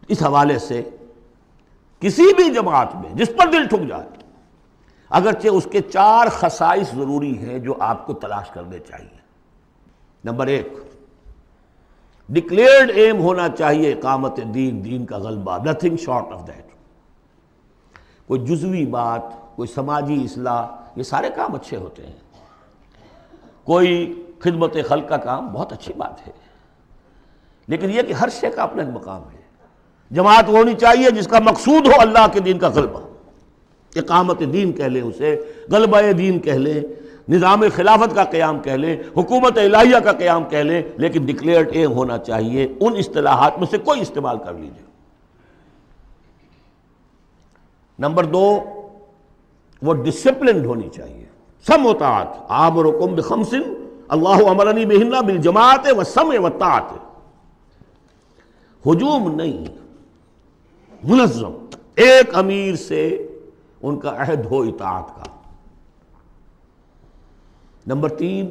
اس حوالے سے کسی بھی جماعت میں جس پر دل ٹھک جائے، اگرچہ اس کے 4 خصائص ضروری ہیں جو آپ کو تلاش کرنے چاہیے۔ نمبر 1، ڈکلیئرڈ ایم ہونا چاہیے اقامت دین، دین کا غلبہ، نتھنگ شارٹ آف دیٹ۔ کوئی جزوی بات، کوئی سماجی اصلاح، یہ سارے کام اچھے ہوتے ہیں، کوئی خدمت خلق کا کام بہت اچھی بات ہے، لیکن یہ کہ ہر شے کا اپنا ایک مقام ہے۔ جماعت ہونی چاہیے جس کا مقصود ہو اللہ کے دین کا غلبہ، اقامت دین کہہ لیں اسے، غلبہ دین کہہ لیں، نظام خلافت کا قیام کہہ لیں، حکومت الہیہ کا قیام کہہ لیں، لیکن ڈکلیئرڈ ایم ہونا چاہیے۔ ان اصطلاحات میں سے کوئی استعمال کر لیجیے۔ نمبر 2، وہ ڈسپلنڈ ہونی چاہیے، سمع و طاعت، آمرکم بخمس اللہ امرنی بہن بالجماعت والسمع والطاعت، ہجوم نہیں، منظم، ایک امیر سے ان کا عہد ہو اطاعت کا۔ نمبر 3،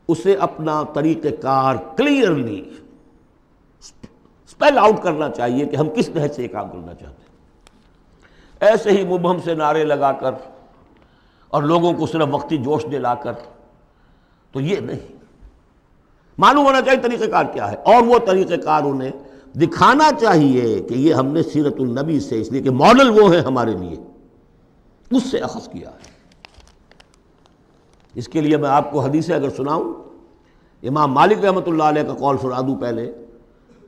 اسے اپنا طریقہ کار کلیئرلی اسپیل آؤٹ کرنا چاہیے کہ ہم کس نہج سے یہ کام کرنا چاہتے ہیں۔ ایسے ہی مبہم سے نعرے لگا کر اور لوگوں کو صرف وقتی جوش دلا کر تو یہ نہیں، معلوم ہونا چاہیے طریقہ کار کیا ہے، اور وہ طریقہ کار انہیں دکھانا چاہیے کہ یہ ہم نے سیرت النبی سے، اس لیے کہ ماڈل وہ ہیں ہمارے لیے، اس سے اخذ کیا ہے۔ اس کے لیے میں آپ کو حدیثیں اگر سناؤں، امام مالک رحمۃ اللہ علیہ کا قول سنا دوں پہلے،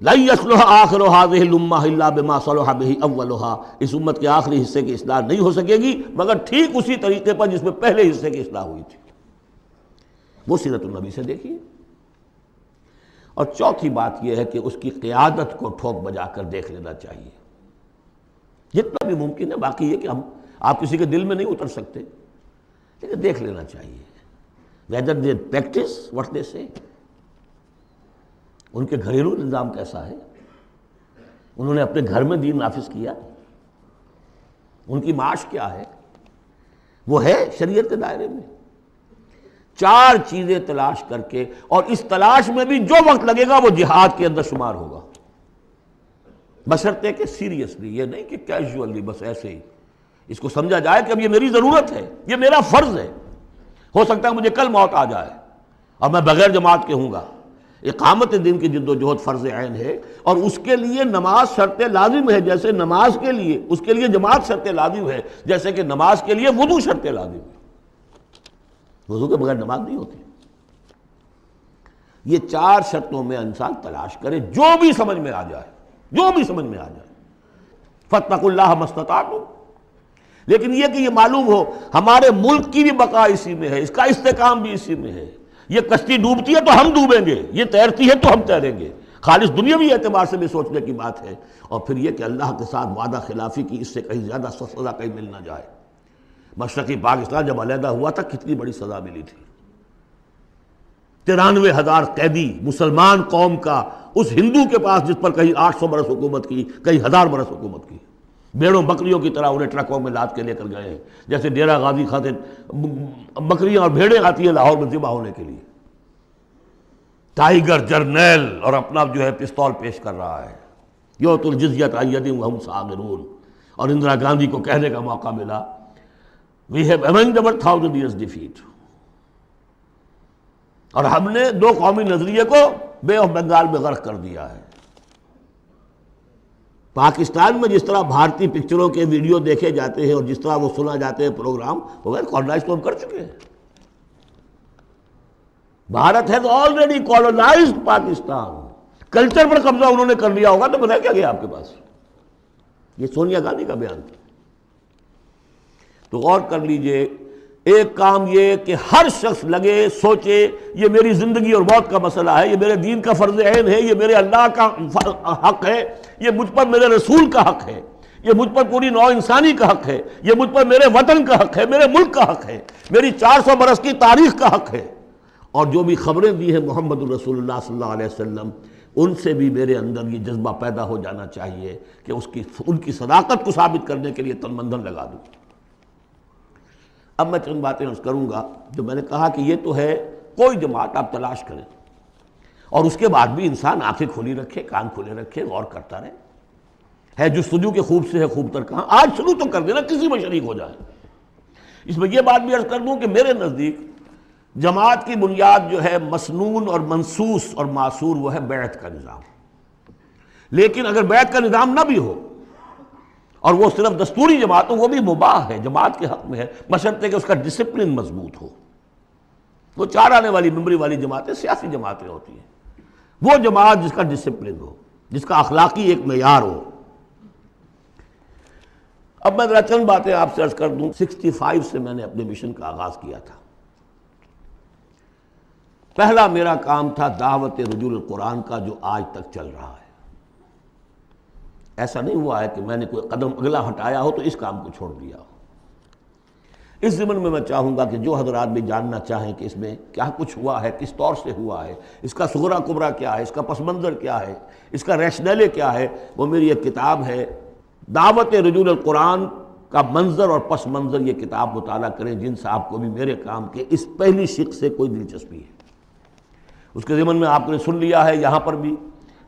لن یصلح آخر هذه الامہ الا بما صلح به اولها، اس امت کے آخری حصے کی اصلاح نہیں ہو سکے گی مگر ٹھیک اسی طریقے پر جس میں پہلے حصے کی اصلاح ہوئی تھی۔ وہ سیرت النبی سے دیکھیے۔ اور چوتھی بات یہ ہے کہ اس کی قیادت کو ٹھوک بجا کر دیکھ لینا چاہیے جتنا بھی ممکن ہے۔ باقی یہ کہ آپ کسی کے دل میں نہیں اتر سکتے، لیکن دیکھ لینا چاہیے whether they practice what they say، ان کے گھریلو نظام کیسا ہے، انہوں نے اپنے گھر میں دین نافذ کیا، ان کی معاش کیا ہے، وہ ہے شریعت کے دائرے میں۔ 4 چیزیں تلاش کر کے، اور اس تلاش میں بھی جو وقت لگے گا وہ جہاد کے اندر شمار ہوگا، بشرطے کہ سیریسلی، یہ نہیں کہ کیجولی بس ایسے ہی اس کو سمجھا جائے کہ اب یہ میری ضرورت ہے، یہ میرا فرض ہے، ہو سکتا ہے مجھے کل موت آ جائے اور میں بغیر جماعت کے ہوں گا۔ اقامت دین کی جد و جہد فرض عین ہے، اور اس کے لیے نماز شرط لازم ہے، جیسے نماز کے لیے اس کے لیے جماعت شرط لازم ہے، جیسے کہ نماز کے لیے وضو شرط لازم ہے، وضو کے بغیر نماز نہیں ہوتی۔ یہ 4 شرطوں میں انسان تلاش کرے، جو بھی سمجھ میں آ جائے، جو بھی سمجھ میں آ جائے، فاتقوا اللہ ما استطعتم۔ لیکن یہ کہ یہ معلوم ہو ہمارے ملک کی بھی بقا اسی میں ہے، اس کا استحکام بھی اسی میں ہے۔ یہ کشتی ڈوبتی ہے تو ہم ڈوبیں گے، یہ تیرتی ہے تو ہم تیریں گے، خالص دنیاوی اعتبار سے بھی سوچنے کی بات ہے۔ اور پھر یہ کہ اللہ کے ساتھ وعدہ خلافی کی اس سے کہیں زیادہ سزا کہیں مل نہ جائے۔ مشرقی پاکستان جب علیحدہ ہوا تھا کتنی بڑی سزا ملی تھی، 93,000 قیدی مسلمان قوم کا اس ہندو کے پاس جس پر کہیں 800 برس حکومت کی، کہیں 1000 برس حکومت کی، بیڑوں بکریوں کی طرح انہیں ٹرکوں میں لاد کے لے کر گئے ہیں، جیسے ڈیرہ غازی خاطر بکریاں اور بھیڑیں آتی ہیں لاہور میں ذبح ہونے کے لیے۔ ٹائیگر جرنیل اور اپنا جو ہے پستول پیش کر رہا ہے، یؤت الجزیۃ عن ید وہم صاغرون، اور اندرا گاندھی کو کہنے کا موقع ملا we have avenged our 1000 years defeat، اور ہم نے 2 قومی نظریے کو بے آف بنگال میں غرق کر دیا ہے۔ پاکستان میں جس طرح بھارتی پکچروں کے ویڈیو دیکھے جاتے ہیں اور جس طرح وہ سنا جاتے ہیں پروگرام، وہ کالونائز تو ہم کر چکے ہیں۔ Bharat has already colonized Pakistan, culture پر قبضہ انہوں نے کر لیا ہوگا تو بتایا کیا گیا آپ کے پاس؟ یہ سونیا گاندھی کا بیان تھا۔ تو غور کر لیجئے، ایک کام یہ کہ ہر شخص لگے سوچے یہ میری زندگی اور موت کا مسئلہ ہے، یہ میرے دین کا فرض عین ہے، یہ میرے اللہ کا حق ہے، یہ مجھ پر میرے رسول کا حق ہے، یہ مجھ پر پوری نوع انسانی کا حق ہے، یہ مجھ پر میرے وطن کا حق ہے، میرے ملک کا حق ہے، میری 400 برس کی تاریخ کا حق ہے، اور جو بھی خبریں دی ہیں محمد الرسول اللہ صلی اللہ علیہ وسلم، ان سے بھی میرے اندر یہ جذبہ پیدا ہو جانا چاہیے کہ ان کی صداقت کو ثابت کرنے کے لیے تن من دھن لگا دوں۔ اب میں چند باتیں عرض کروں گا۔ جو میں نے کہا کہ یہ تو ہے کوئی جماعت آپ تلاش کریں، اور اس کے بعد بھی انسان آنکھیں کھلی رکھے، کان کھلے رکھے، غور کرتا رہے۔ ہے جستجو کے خوب سے ہے خوب تر کہاں، آج شروع تو کر دینا، کسی میں شریک ہو جائے۔ اس میں یہ بات بھی عرض کر دوں کہ میرے نزدیک جماعت کی بنیاد جو ہے مسنون اور منسوس اور معصور وہ ہے بیعت کا نظام۔ لیکن اگر بیعت کا نظام نہ بھی ہو اور وہ صرف دستوری جماعت ہو، وہ بھی مباح ہے، جماعت کے حق میں ہے، بشرطے کہ اس کا ڈسپلن مضبوط ہو۔ وہ چار آنے والی ممبری والی جماعتیں سیاسی جماعتیں ہوتی ہیں، وہ جماعت جس کا ڈسپلن ہو، جس کا اخلاقی ایک معیار ہو۔ اب میں ذرا چند باتیں آپ سے عرض کر دوں۔ 65 سے میں نے اپنے مشن کا آغاز کیا تھا۔ پہلا میرا کام تھا دعوت رجوع القرآن کا، جو آج تک چل رہا ہے۔ ایسا نہیں ہوا ہے کہ میں نے کوئی قدم اگلا ہٹایا ہو تو اس کام کو چھوڑ دیا ہو۔ اس ضمن میں چاہوں گا کہ جو حضرات بھی جاننا چاہیں کہ اس میں کیا کچھ ہوا ہے، کس طور سے ہوا ہے، اس کا صغرا کبرا کیا ہے، اس کا پس منظر کیا ہے، اس کا ریشنلے کیا ہے، وہ میری ایک کتاب ہے دعوت رجوع القرآن کا منظر اور پس منظر۔ یہ کتاب مطالعہ کریں جن صاحب کو بھی میرے کام کے اس پہلی شق سے کوئی دلچسپی ہے۔ اس کے ضمن میں آپ نے سن لیا ہے، یہاں پر بھی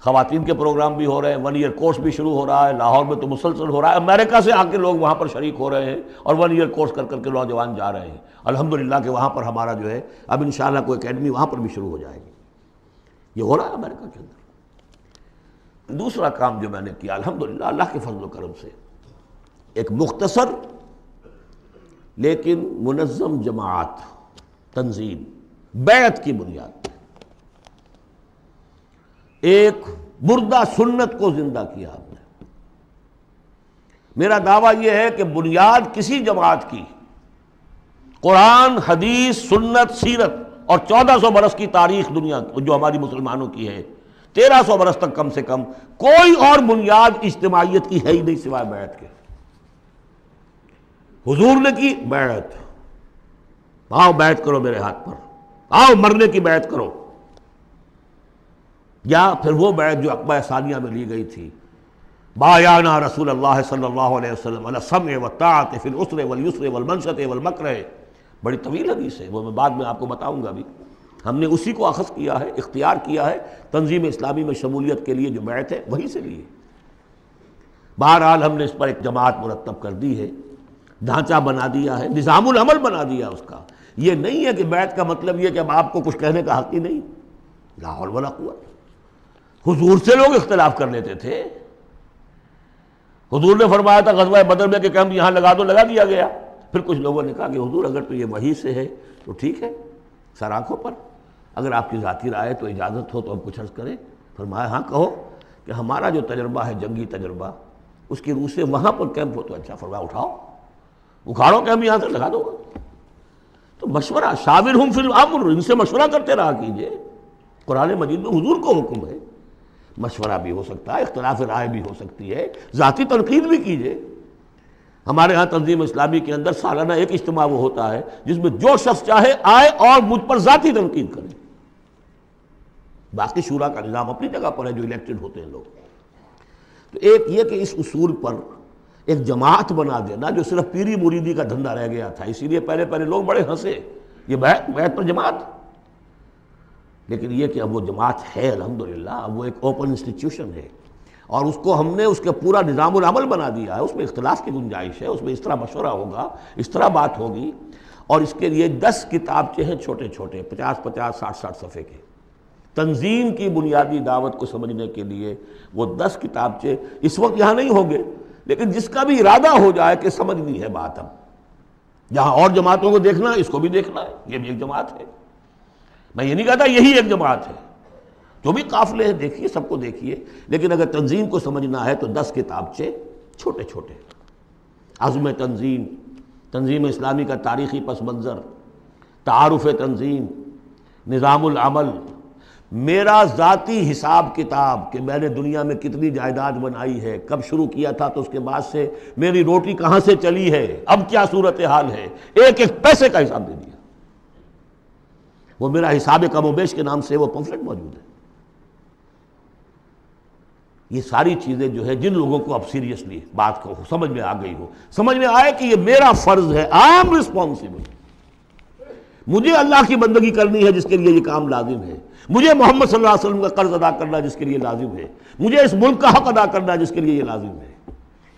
خواتین کے پروگرام بھی ہو رہے ہیں، 1 ایئر کورس بھی شروع ہو رہا ہے، لاہور میں تو مسلسل ہو رہا ہے، امریکہ سے آ کے لوگ وہاں پر شریک ہو رہے ہیں اور 1 ایئر کورس کر کر کے نوجوان جا رہے ہیں۔ الحمدللہ کہ وہاں پر ہمارا جو ہے اب انشاءاللہ کوئی اکیڈمی وہاں پر بھی شروع ہو جائے گی۔ یہ ہو رہا ہے امریکہ کے اندر۔ دوسرا کام جو میں نے کیا الحمدللہ اللہ کے فضل و کرم سے، ایک مختصر لیکن منظم جماعت تنظیم بیعت کی بنیاد، ایک مردہ سنت کو زندہ کیا آپ نے۔ میرا دعویٰ یہ ہے کہ بنیاد کسی جماعت کی قرآن، حدیث، سنت، سیرت اور 1400 برس کی تاریخ دنیا جو ہماری مسلمانوں کی ہے، 1300 برس تک کم سے کم کوئی اور بنیاد اجتماعیت کی ہے ہی نہیں سوائے بیعت کے۔ حضور نے کی بیعت، آؤ بیعت کرو میرے ہاتھ پر، آؤ مرنے کی بیعت کرو، یا پھر وہ بیعت جو عقبہ ثانیہ میں لی گئی تھی، بایعنا رسول اللہ صلی اللہ علیہ وسلم علی السمع والطاعۃ فی العسر والیسر والمنشط والمکرہ، بڑی طویل حدیث ہے، وہ میں بعد میں آپ کو بتاؤں گا بھی۔ ہم نے اسی کو اخذ کیا ہے، اختیار کیا ہے، تنظیم اسلامی میں شمولیت کے لیے جو بیعت ہے وہیں سے لی ہے۔ بہرحال ہم نے اس پر ایک جماعت مرتب کر دی ہے، ڈھانچہ بنا دیا ہے، نظام العمل بنا دیا اس کا۔ یہ نہیں ہے کہ بیعت کا مطلب یہ کہ اب آپ کو کچھ کہنے کا حق ہی نہیں، لا حول ولا قوت۔ حضور سے لوگ اختلاف کر لیتے تھے، حضور نے فرمایا تھا غزوہ بدر میں کہ کیمپ یہاں لگا دو، لگا دیا گیا۔ پھر کچھ لوگوں نے کہا کہ حضور اگر تو یہ وحی سے ہے تو ٹھیک ہے، سر آنکھوں پر، اگر آپ کی ذاتی رائے تو اجازت ہو تو ہم کچھ عرض کریں۔ فرمایا ہاں کہو، کہ ہمارا جو تجربہ ہے جنگی تجربہ، اس کی روح سے وہاں پر کیمپ ہو تو اچھا۔ فرمایا اٹھاؤ، اکھاڑو کیمپ یہاں سے لگا دو۔ تو مشورہ، شاورہم فی الامر، ان سے مشورہ کرتے رہا کیجئے۔ قرآن مجید میں حضور کو حکم ہے، مشورہ بھی ہو سکتا ہے، اختلاف رائے بھی ہو سکتی ہے، ذاتی تنقید بھی کیجئے۔ ہمارے ہاں تنظیم اسلامی کے اندر سالانہ ایک اجتماع وہ ہوتا ہے جس میں جو شخص چاہے آئے اور مجھ پر ذاتی تنقید کرے۔ باقی شورا کا نظام اپنی جگہ پر ہے جو الیکٹڈ ہوتے ہیں لوگ۔ تو ایک یہ کہ اس اصول پر ایک جماعت بنا دینا جو صرف پیری مریدی کا دھندا رہ گیا تھا، اسی لیے پہلے لوگ بڑے ہنسے، یہ بیعت پر جماعت۔ لیکن یہ کہ اب وہ جماعت ہے الحمدللہ، اب وہ ایک اوپن انسٹیٹیوشن ہے، اور اس کو ہم نے اس کا پورا نظام العمل بنا دیا ہے۔ اس میں اختلاف کی گنجائش ہے، اس میں اس طرح مشورہ ہوگا، اس طرح بات ہوگی، اور اس کے لیے 10 کتابچے ہیں چھوٹے چھوٹے، 50-50 60-60 صفحے کے۔ تنظیم کی بنیادی دعوت کو سمجھنے کے لیے وہ 10 کتابچے اس وقت یہاں نہیں ہوں گے، لیکن جس کا بھی ارادہ ہو جائے کہ سمجھنی ہے بات، اب جہاں اور جماعتوں کو دیکھنا ہے اس کو بھی دیکھنا ہے، یہ بھی ایک جماعت ہے۔ میں یہ نہیں کہتا یہی ایک جماعت ہے، جو بھی قافلے ہیں دیکھیے، سب کو دیکھیے، لیکن اگر تنظیم کو سمجھنا ہے تو 10 کتابچے چھوٹے چھوٹے۔ عزم تنظیم، تنظیم اسلامی کا تاریخی پس منظر، تعارف تنظیم، نظام العمل، میرا ذاتی حساب کتاب کہ میں نے دنیا میں کتنی جائیداد بنائی ہے، کب شروع کیا تھا تو اس کے بعد سے میری روٹی کہاں سے چلی ہے، اب کیا صورتحال ہے، ایک ایک پیسے کا حساب دے دیا۔ وہ میرا حساب کم و بیش کے نام سے وہ پمفلٹ موجود ہے۔ یہ ساری چیزیں جو ہے جن لوگوں کو اب سیریسلی بات کو سمجھ میں آ گئی ہو، سمجھ میں آئے کہ یہ میرا فرض ہے، عام رسپانسبل، مجھے اللہ کی بندگی کرنی ہے جس کے لیے یہ کام لازم ہے، مجھے محمد صلی اللہ علیہ وسلم کا قرض ادا کرنا جس کے لیے لازم ہے، مجھے اس ملک کا حق ادا کرنا جس کے لیے یہ لازم ہے۔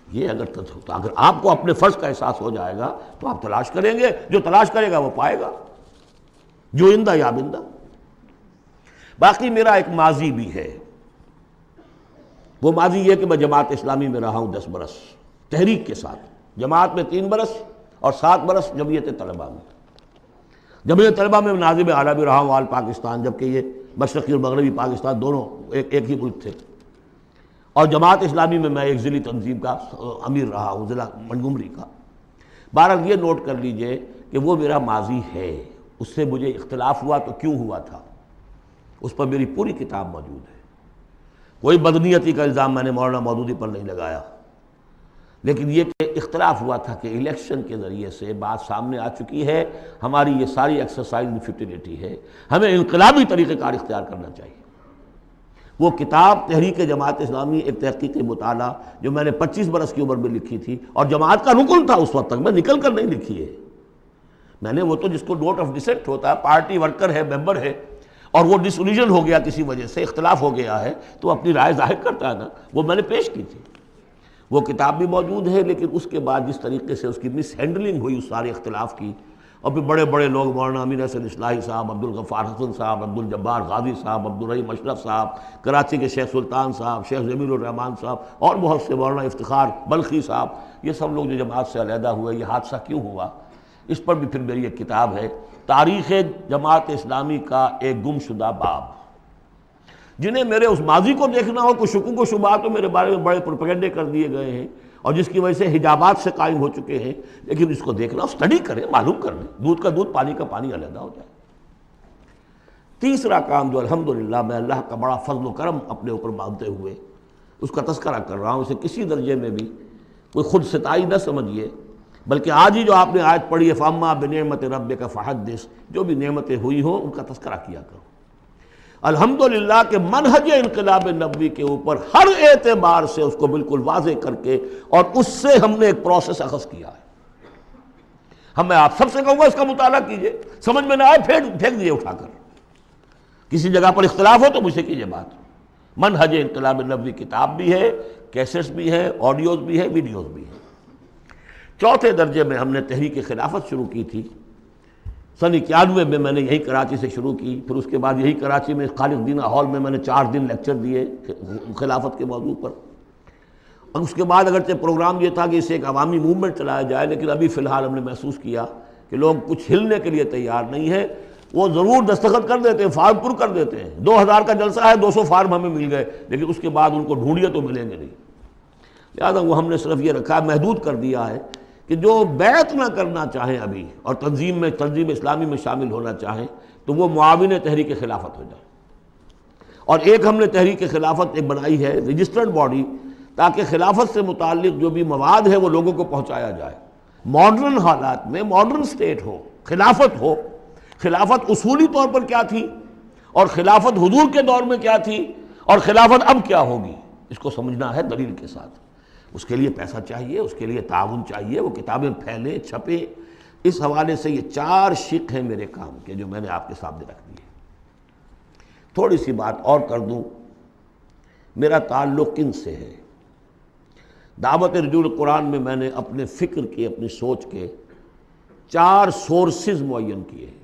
یہ اگر آپ کو اپنے فرض کا احساس ہو جائے گا تو آپ تلاش کریں گے، جو تلاش کرے گا وہ پائے گا، جو اندہ یا بندہ۔ باقی میرا ایک ماضی بھی ہے، وہ ماضی یہ کہ میں جماعت اسلامی میں رہا ہوں 10 برس تحریک کے ساتھ، جماعت میں 3 برس اور 7 برس جمعیت طلبہ میں۔ جمعیت طلبہ میں ناظم اعلیٰ بھی رہا ہوں آل پاکستان، جبکہ یہ مشرقی اور مغربی پاکستان دونوں ایک ہی ملک تھے، اور جماعت اسلامی میں میں ایک ضلعی تنظیم کا امیر رہا ہوں، ضلع منگمری کا۔ بہرحال یہ نوٹ کر لیجئے کہ وہ میرا ماضی ہے، اس سے مجھے اختلاف ہوا تو کیوں ہوا تھا، اس پر میری پوری کتاب موجود ہے۔ کوئی بدنیتی کا الزام میں نے مولانا مودودی پر نہیں لگایا، لیکن یہ کہ اختلاف ہوا تھا کہ الیکشن کے ذریعے سے بات سامنے آ چکی ہے، ہماری یہ ساری ایکسرسائز فیوٹیلیٹی ہے، ہمیں انقلابی طریقہ کار اختیار کرنا چاہیے۔ وہ کتاب تحریک جماعت اسلامی ایک تحقیقی مطالعہ جو میں نے 25 برس کی عمر میں لکھی تھی، اور جماعت کا رکن تھا اس وقت تک، میں نکل کر نہیں لکھی ہے میں نے، وہ تو جس کو نوٹ آف ڈسینٹ ہوتا ہے، پارٹی ورکر ہے، ممبر ہے، اور وہ ڈس اولیژن ہو گیا کسی وجہ سے، اختلاف ہو گیا ہے تو اپنی رائے ظاہر کرتا ہے نا، وہ میں نے پیش کی تھی۔ وہ کتاب بھی موجود ہے، لیکن اس کے بعد جس طریقے سے اس کی مس ہینڈلنگ ہوئی اس سارے اختلاف کی، اور پھر بڑے بڑے لوگ مولانا امین حسن اصلاحی صاحب، عبدالغفار حسن صاحب، عبدالجبار غازی صاحب، عبدالرحیم اشرف صاحب، کراچی کے شیخ سلطان صاحب، شیخ جمیل الرحمان صاحب، اور بہت سے، مولانا افتخار بلخی صاحب، یہ سب لوگ جو جماعت سے علیحدہ ہوئے، یہ حادثہ کیوں ہوا، اس پر بھی پھر میری ایک کتاب ہے، تاریخ جماعت اسلامی کا ایک گم شدہ باب۔ جنہیں میرے اس ماضی کو دیکھنا ہو، کچھ شکوک و شبہات تو میرے بارے میں بڑے پروپیگنڈے کر دیے گئے ہیں، اور جس کی وجہ سے حجابات سے قائم ہو چکے ہیں، لیکن اس کو دیکھنا، اسٹڈی کریں، معلوم کر لیں، دودھ کا دودھ پانی کا پانی علیحدہ ہو جائے۔ تیسرا کام جو الحمدللہ میں اللہ کا بڑا فضل و کرم اپنے اوپر مانتے ہوئے اس کا تذکرہ کر رہا ہوں، اسے کسی درجے میں بھی کوئی خود ستائی نہ سمجھیے، بلکہ آج ہی جو آپ نے آیت پڑھی ہے فَأَمَّا بِنِعْمَتِ رَبِّكَ فَحَدِّثْ، جو بھی نعمتیں ہوئی ہوں ان کا تذکرہ کیا کرو۔ الحمدللہ کہ منہج انقلاب نبوی کے اوپر ہر اعتبار سے اس کو بالکل واضح کر کے، اور اس سے ہم نے ایک پروسیس اخذ کیا ہے۔ میں آپ سب سے کہوں گا اس کا مطالعہ کیجئے، سمجھ میں نہ آئے پھینک دیجئے اٹھا کر، کسی جگہ پر اختلاف ہو تو مجھ سے کیجئے بات۔ منہج انقلاب نبوی کتاب بھی ہے، کیسٹس بھی ہے، آڈیوز بھی ہے، ویڈیوز بھی ہیں۔ چوتھے درجے میں ہم نے تحریک خلافت شروع کی تھی، سن 91 میں میں نے یہی کراچی سے شروع کی، پھر اس کے بعد یہی کراچی میں خالق دینہ ہال میں نے 4 دن لیکچر دیے خلافت کے موضوع پر، اور اس کے بعد اگرچہ پروگرام یہ تھا کہ اسے ایک عوامی موومنٹ چلایا جائے، لیکن ابھی فی الحال ہم نے محسوس کیا کہ لوگ کچھ ہلنے کے لیے تیار نہیں ہیں۔ وہ ضرور دستخط کر دیتے ہیں، فارم پر کر دیتے ہیں، 2000 کا جلسہ ہے، 200 فارم ہمیں مل گئے، لیکن اس کے بعد ان کو ڈھونڈیے تو ملیں گے نہیں۔ لہٰذا وہ ہم نے صرف یہ رکھا ہے، محدود کر دیا ہے کہ جو بیعت نہ کرنا چاہیں ابھی اور تنظیم اسلامی میں شامل ہونا چاہیں تو وہ معاون تحریک خلافت ہو جائے۔ اور ایک ہم نے تحریک خلافت ایک بنائی ہے رجسٹرڈ باڈی، تاکہ خلافت سے متعلق جو بھی مواد ہے وہ لوگوں کو پہنچایا جائے۔ ماڈرن حالات میں ماڈرن سٹیٹ ہو، خلافت اصولی طور پر کیا تھی، اور خلافت حضور کے دور میں کیا تھی، اور خلافت اب کیا ہوگی، اس کو سمجھنا ہے دلیل کے ساتھ۔ اس کے لیے پیسہ چاہیے، اس کے لیے تعاون چاہیے، وہ کتابیں پھیلیں، چھپیں۔ اس حوالے سے یہ 4 شق ہیں میرے کام کے جو میں نے آپ کے سامنے رکھ دیے۔ تھوڑی سی بات اور کر دوں، میرا تعلق کن سے ہے۔ دعوت رجوع القرآن میں نے اپنے فکر کے، اپنی سوچ کے 4 سورسز معین کیے ہیں۔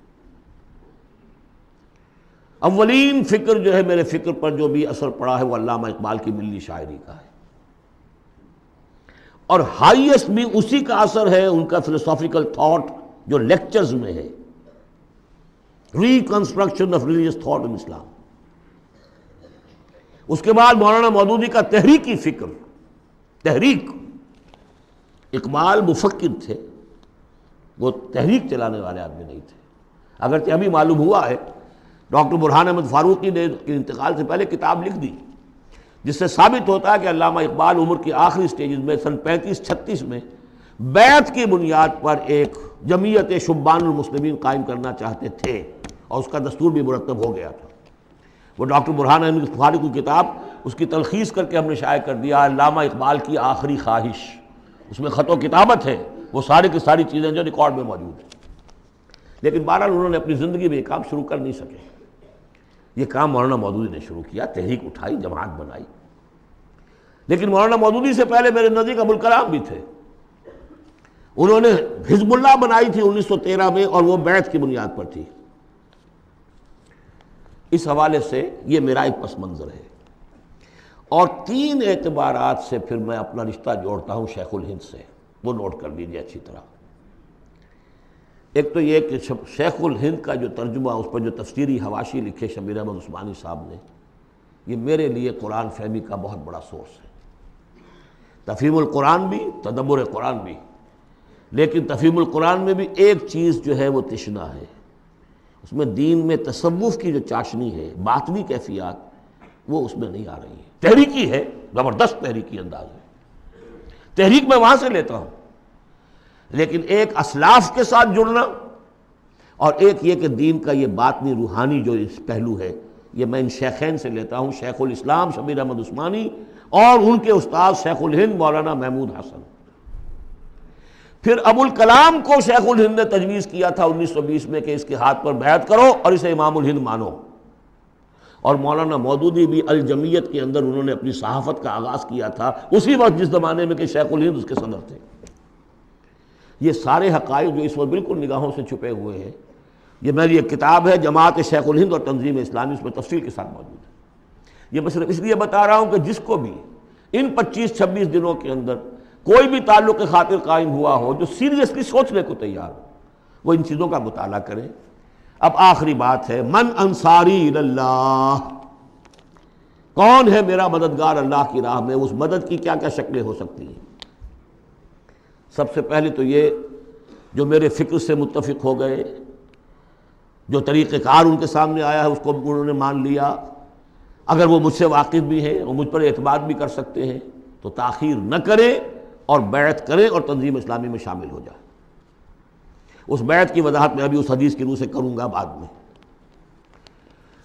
اولین فکر جو ہے، میرے فکر پر جو بھی اثر پڑا ہے وہ علامہ اقبال کی ملی شاعری کا ہے، اور ہائیسٹ بھی اسی کا اثر ہے ان کا فلسافیکل تھاٹ جو لیکچرز میں ہے، reconstruction of religious thought in Islam. اس کے بعد مولانا مودودی کا تحریکی فکر، تحریک۔ اقبال مفکر تھے، وہ تحریک چلانے والے آدمی نہیں تھے، اگرچہ ابھی معلوم ہوا ہے ڈاکٹر برہان احمد فاروقی نے انتقال سے پہلے کتاب لکھ دی، جس سے ثابت ہوتا ہے کہ علامہ اقبال عمر کی آخری سٹیجز میں سن 35-36 میں بیعت کی بنیاد پر ایک جمعیت شبان المسلمین قائم کرنا چاہتے تھے، اور اس کا دستور بھی مرتب ہو گیا تھا۔ وہ ڈاکٹر برہان احمد فاروقی کی کتاب، اس کی تلخیص کر کے ہم نے شائع کر دیا علامہ اقبال کی آخری خواہش، اس میں خط و کتابت ہے، وہ ساری کی ساری چیزیں جو ریکارڈ میں موجود ہیں۔ لیکن بہرحال انہوں نے اپنی زندگی میں یہ کام شروع کر نہیں سکے۔ یہ کام مولانا مودودی نے شروع کیا، تحریک اٹھائی، جماعت بنائی۔ لیکن مولانا مودودی سے پہلے میرے نزدیک ابوالکلام بھی تھے۔ انہوں نے حزب اللہ بنائی تھی 1913 میں، اور وہ بیعت کی بنیاد پر تھی۔ اس حوالے سے یہ میرا ایک پس منظر ہے۔ اور 3 اعتبارات سے پھر میں اپنا رشتہ جوڑتا ہوں شیخ الہند سے، وہ نوٹ کر لیجیے اچھی طرح۔ ایک تو یہ کہ شیخ الہند کا جو ترجمہ، اس پر جو تفسیری حواشی لکھے شبیر احمد عثمانی صاحب نے، یہ میرے لیے قرآن فہمی کا بہت بڑا سورس ہے۔ تفہیم القرآن بھی، تدبر قرآن بھی، لیکن تفہیم القرآن میں بھی ایک چیز جو ہے وہ تشنا ہے، اس میں دین میں تصوف کی جو چاشنی ہے، باطنی کیفیات، وہ اس میں نہیں آ رہی ہے۔ تحریکی ہے، زبردست تحریکی انداز ہے، تحریک میں وہاں سے لیتا ہوں، لیکن ایک اسلاف کے ساتھ جڑنا اور ایک یہ کہ دین کا یہ باطنی روحانی جو اس پہلو ہے، یہ میں ان شیخین سے لیتا ہوں، شیخ الاسلام شبیر احمد عثمانی اور ان کے استاد شیخ الہند مولانا محمود حسن۔ پھر ابوالکلام کو شیخ الہند نے تجویز کیا تھا 1920 میں کہ اس کے ہاتھ پر بیعت کرو اور اسے امام الہند مانو، اور مولانا مودودی بھی الجمیت کے اندر انہوں نے اپنی صحافت کا آغاز کیا تھا اسی وقت جس زمانے میں کہ شیخ الہند اس کے صدر تھے۔ یہ سارے حقائق جو اس وقت بالکل نگاہوں سے چھپے ہوئے ہیں، یہ میری ایک کتاب ہے جماعت شیخ الہند اور تنظیم اسلامی، اس میں تفصیل کے ساتھ موجود ہے۔ یہ میں صرف اس لیے بتا رہا ہوں کہ جس کو بھی ان 25-26 دنوں کے اندر کوئی بھی تعلق خاطر قائم ہوا ہو، جو سیریسلی سوچنے کو تیار ہو، وہ ان چیزوں کا مطالعہ کرے۔ اب آخری بات ہے، من انصاری اللہ، کون ہے میرا مددگار اللہ کی راہ میں؟ اس مدد کی کیا کیا شکلیں ہو سکتی ہیں؟ سب سے پہلے تو یہ جو میرے فکر سے متفق ہو گئے، جو طریقہ کار ان کے سامنے آیا ہے اس کو انہوں نے مان لیا، اگر وہ مجھ سے واقف بھی ہیں اور مجھ پر اعتماد بھی کر سکتے ہیں تو تاخیر نہ کریں اور بیعت کریں اور تنظیم اسلامی میں شامل ہو جائیں۔ اس بیعت کی وضاحت میں ابھی اس حدیث کی روح سے کروں گا بعد میں۔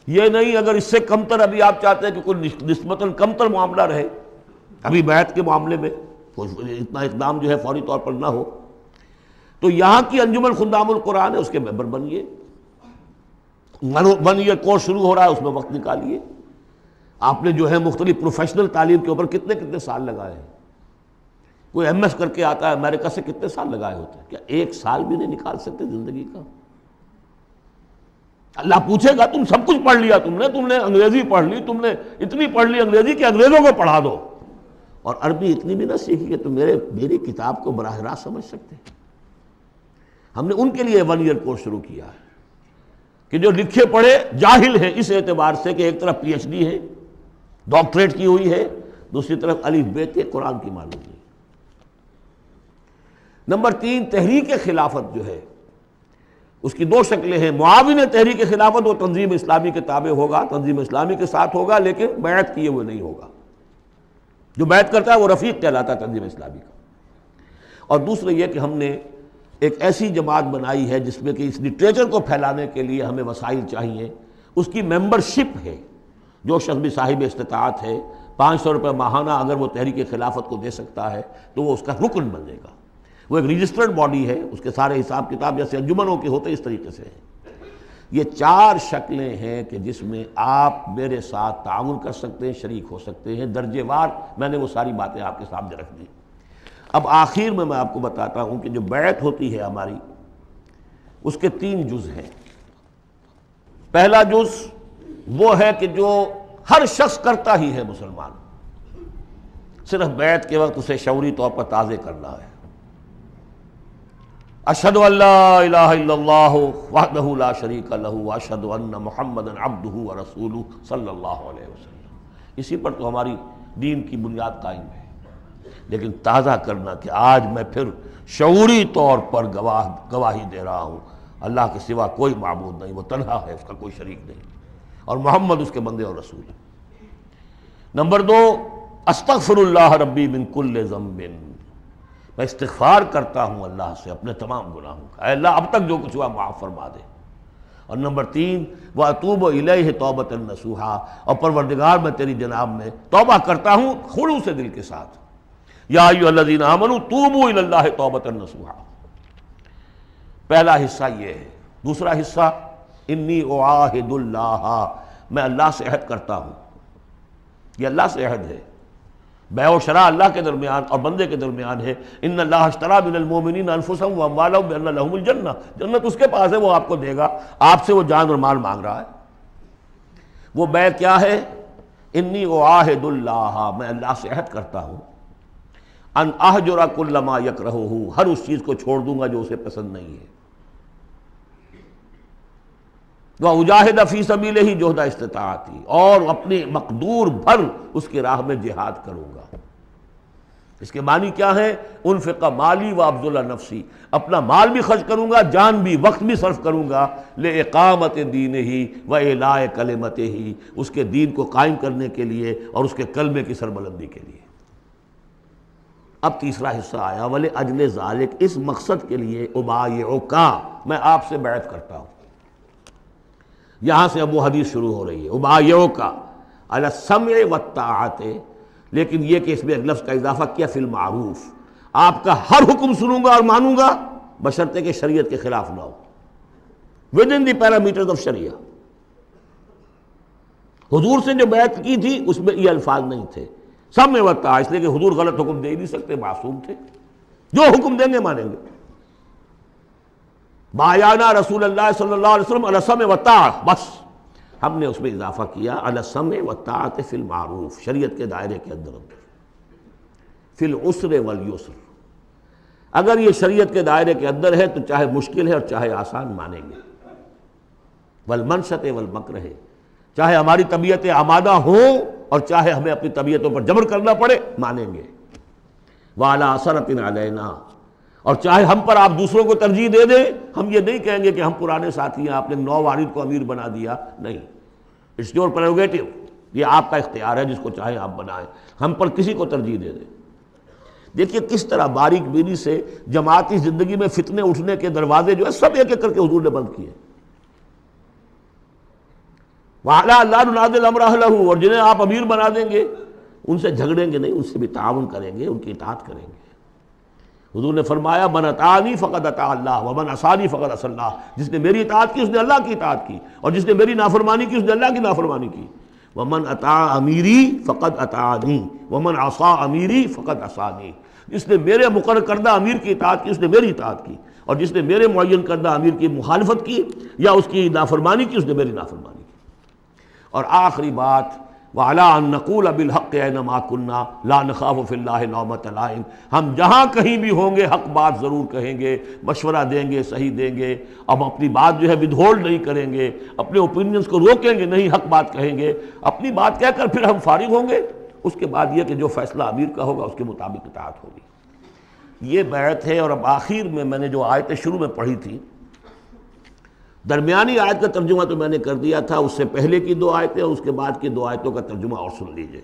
یہ نہیں اگر اس سے کمتر ابھی آپ چاہتے ہیں کہ کوئی نسبتاً کمتر معاملہ رہے ابھی بیعت کے معاملے میں، اتنا اقدام جو ہے فوری طور پر نہ ہو، تو یہاں کی انجمن خدام القرآن ہے، اس کے ممبر بنیے، 1 ایئر کورس شروع ہو رہا ہے، اس میں وقت نکالیے۔ آپ نے جو ہے مختلف پروفیشنل تعلیم کے اوپر کتنے سال لگائے ہیں؟ کوئی ایم ایس کر کے آتا ہے امریکہ سے، کتنے سال لگائے ہوتے ہیں؟ کیا 1 سال بھی نہیں نکال سکتے زندگی کا؟ اللہ پوچھے گا تم سب کچھ پڑھ لیا، تم نے انگریزی پڑھ لی، تم نے اتنی پڑھ لی انگریزی کہ انگریزوں کو پڑھا دو، اور عربی اتنی بھی نہ سیکھی کہ تم میری کتاب کو براہ راست سمجھ سکتے۔ ہم نے ان کے لیے 1 ایئر کورس شروع کیا ہے کہ جو لکھے پڑھے جاہل ہیں، اس اعتبار سے کہ ایک طرف پی ایچ ڈی ہے، ڈاکٹریٹ کی ہوئی ہے، دوسری طرف الف بے تے قرآن کی معلوم نہیں۔ نمبر 3، تحریک خلافت جو ہے اس کی 2 شکلیں ہیں۔ معاون تحریک خلافت وہ تنظیم اسلامی کے تابع ہوگا، تنظیم اسلامی کے ساتھ ہوگا، لیکن بیعت کیے ہوئے نہیں ہوگا۔ جو بیعت کرتا ہے وہ رفیق کہلاتا ہے تنظیم اسلامی کا۔ اور دوسرا یہ کہ ہم نے ایک ایسی جماعت بنائی ہے جس میں کہ اس لٹریچر کو پھیلانے کے لیے ہمیں وسائل چاہیے، اس کی ممبرشپ ہے۔ جو شخص بھی صاحب استطاعت ہے 500 روپے ماہانہ اگر وہ تحریک خلافت کو دے سکتا ہے تو وہ اس کا رکن بنے گا۔ وہ ایک رجسٹرڈ باڈی ہے، اس کے سارے حساب کتاب جیسے انجمنوں کے ہوتے اس طریقے سے ہیں۔ یہ 4 شکلیں ہیں کہ جس میں آپ میرے ساتھ تعاون کر سکتے ہیں، شریک ہو سکتے ہیں، درجے وار میں نے وہ ساری باتیں آپ کے سامنے رکھ دی۔ اب آخر میں آپ کو بتاتا ہوں کہ جو بیعت ہوتی ہے ہماری، اس کے 3 جز ہیں۔ پہلا جز وہ ہے کہ جو ہر شخص کرتا ہی ہے مسلمان، صرف بیعت کے وقت اسے شعوری طور پر تازے کرنا ہے۔ اشہد ان لا الہ الا اللہ وحدہ لا شریک لہ واشہد ان محمدا عبدہ ورسولہ صلی اللہ علیہ وسلم۔ اسی پر تو ہماری دین کی بنیاد قائم ہے۔ لیکن تازہ کرنا کہ آج میں پھر شعوری طور پر گواہی دے رہا ہوں اللہ کے سوا کوئی معبود نہیں، وہ تنہا ہے، اس کا کوئی شریک نہیں، اور محمد اس کے بندے اور رسول ہے۔ نمبر 2، استغفر اللہ ربی من کل ذنب، میں استغفار کرتا ہوں اللہ سے اپنے تمام گناہوں کا، اے اللہ اب تک جو کچھ ہوا معاف فرما دے۔ اور نمبر 3، وَأَتُوبُ إِلَيْهِ تَوْبَةً نَصُوحًا، اور پروردگار میں تیری جناب میں توبہ کرتا ہوں خلوص دل کے ساتھ۔ یا ایھا الذین آمنوا توبوا الی اللہ توبۃ نصوحا۔ پہلا حصہ یہ ہے دوسرا حصہ انی اعاہد اللہ، میں اللہ سے عہد کرتا ہوں. یہ اللہ سے عہد ہے، بیع و شراء اللہ کے درمیان اور بندے کے درمیان ہے. ان اللہ اشتری من المؤمنین انفسهم واموالهم بان لهم الجنہ، جنت اس کے پاس ہے، وہ آپ کو دے گا. آپ سے وہ جان اور مال مانگ رہا ہے. وہ بیع کیا ہے؟ انی اعاہد اللہ، میں اللہ سے عہد کرتا ہوں ان اہجر کل ما یکرہہ، ہر اس چیز کو چھوڑ دوں گا جو اسے پسند نہیں ہے. وَأُجَاهِدَ فِي سَبِيلِهِ جُهْدَ اسْتِطَاعَتِي، اور اپنی مقدور بھر اس کی راہ میں جہاد کروں گا. اس کے معنی کیا ہے؟ انفق مالی وابذل نفسی، اپنا مال بھی خرچ کروں گا، جان بھی، وقت بھی صرف کروں گا. لِإِقَامَتِ دِينِهِ وَإِعْلَاءِ كَلِمَتِهِ، اس کے دین کو قائم کرنے کے لیے اور اس کے کلمے کی سربلندی کے لیے. اب تیسرا حصہ آیا، وَلِأَجْلِ ذَلِكَ، اس مقصد کے لیے أُبَايِعُكَ، میں آپ سے بیعت کرتا ہوں. یہاں سے اب وہ حدیث شروع ہو رہی ہے، أُبَايِعُكَ عَلَى السَّمْعِ وَالطَّاعَةِ، لیکن یہ کہ اس میں ایک لفظ کا اضافہ کیا، فی المعروف، آپ کا ہر حکم سنوں گا اور مانوں گا بشرطے کہ شریعت کے خلاف نہ ہو، within the parameters of sharia. حضور سے جو بیعت کی تھی اس میں یہ الفاظ نہیں تھے، سمع و طاعہ، اس لیے کہ حضور غلط حکم دے ہی نہیں سکتے، معصوم تھے، جو حکم دیں گے مانیں گے. بایعنا رسول اللہ صلی اللہ علیہ وسلم علی السمع والطاعہ، بس ہم نے اس میں اضافہ کیا علی السمع والطاعۃ فی المعروف، شریعت کے دائرے کے اندر فی العسر والیسر. اگر یہ شریعت کے دائرے کے اندر ہے تو چاہے مشکل ہے اور چاہے آسان مانیں گے. والمنشط والمکرہ، چاہے ہماری طبیعتیں آمادہ ہوں اور چاہے ہمیں اپنی طبیعتوں پر جبر کرنا پڑے مانیں گے. وعلی اثرۃ علینا، اور چاہے ہم پر آپ دوسروں کو ترجیح دے دیں، ہم یہ نہیں کہیں گے کہ ہم پرانے ساتھی ہیں، آپ نے نو وارد کو امیر بنا دیا، نہیں. اٹس یور پریروگیٹو، یہ آپ کا اختیار ہے، جس کو چاہیں آپ بنائیں، ہم پر کسی کو ترجیح دے دیں. دیکھیے کس طرح باریک بینی سے جماعتی زندگی میں فتنے اٹھنے کے دروازے جو ہے سب ایک ایک کر کے حضور نے بند کیے. وَعَلَىٰ اللَّهِ نُنَازِلُ الْأَمْرَ أَهْلَهُ، اور جنہیں آپ امیر بنا دیں گے ان سے جھگڑیں گے نہیں، ان سے بھی تعاون کریں گے، ان کی اطاعت کریں گے. حضور نے فرمایا من اطاعنی فقد اطاع اللہ ومن عصانی فقد عصی اللہ، جس نے میری اطاعت کی اس نے اللہ کی اطاعت کی، اور جس نے میری نافرمانی کی اس نے اللہ کی نافرمانی کی. ومن اطاع امیری فقد اطاعنی ومن عصا امیری فقد عصانی، جس نے میرے مقرر کردہ امیر کی اطاعت کی اس نے میری اطاعت کی، اور جس نے میرے معین کردہ امیر کی مخالفت کی یا اس کی نافرمانی کی اس نے میری نافرمانی کی. اور آخری بات، وَعَلَىٰ أَن نَّقُولَ بِالْحَقِّ أَيْنَمَا كُنَّا لَا نَخَافُ فِي اللَّهِ لَوْمَةَ لَائِمٍ، ہم جہاں کہیں بھی ہوں گے حق بات ضرور کہیں گے، مشورہ دیں گے، صحیح دیں گے. اب اپنی بات جو ہے ودہولڈ نہیں کریں گے، اپنے اوپینینز کو روکیں گے نہیں، حق بات کہیں گے، اپنی بات کہہ کر پھر ہم فارغ ہوں گے. اس کے بعد یہ کہ جو فیصلہ امیر کا ہوگا اس کے مطابق اطاعت ہوگی. یہ بیعت ہے. اور اب آخر میں نے جو آیتیں شروع میں پڑھی تھی، درمیانی آیت کا ترجمہ تو میں نے کر دیا تھا، اس سے پہلے کی دو آیتیں اور اس کے بعد کی دو آیتوں کا ترجمہ اور سن لیجئے.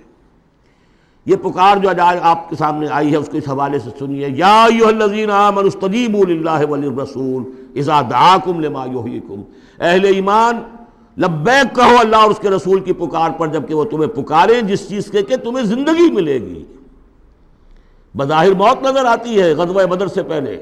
یہ پکار جو آج آپ کے سامنے آئی ہے اس کے اس حوالے سے سنیے. یا ایھا الذین آمنوا استجیبوا للہ وللرسول اذا دعاکم لما یحییکم، اہل ایمان لبیک کہو اللہ اور اس کے رسول کی پکار پر جبکہ وہ تمہیں پکاریں جس چیز کے کہ تمہیں زندگی ملے گی. بظاہر موت نظر آتی ہے غزوہ بدر سے پہلے،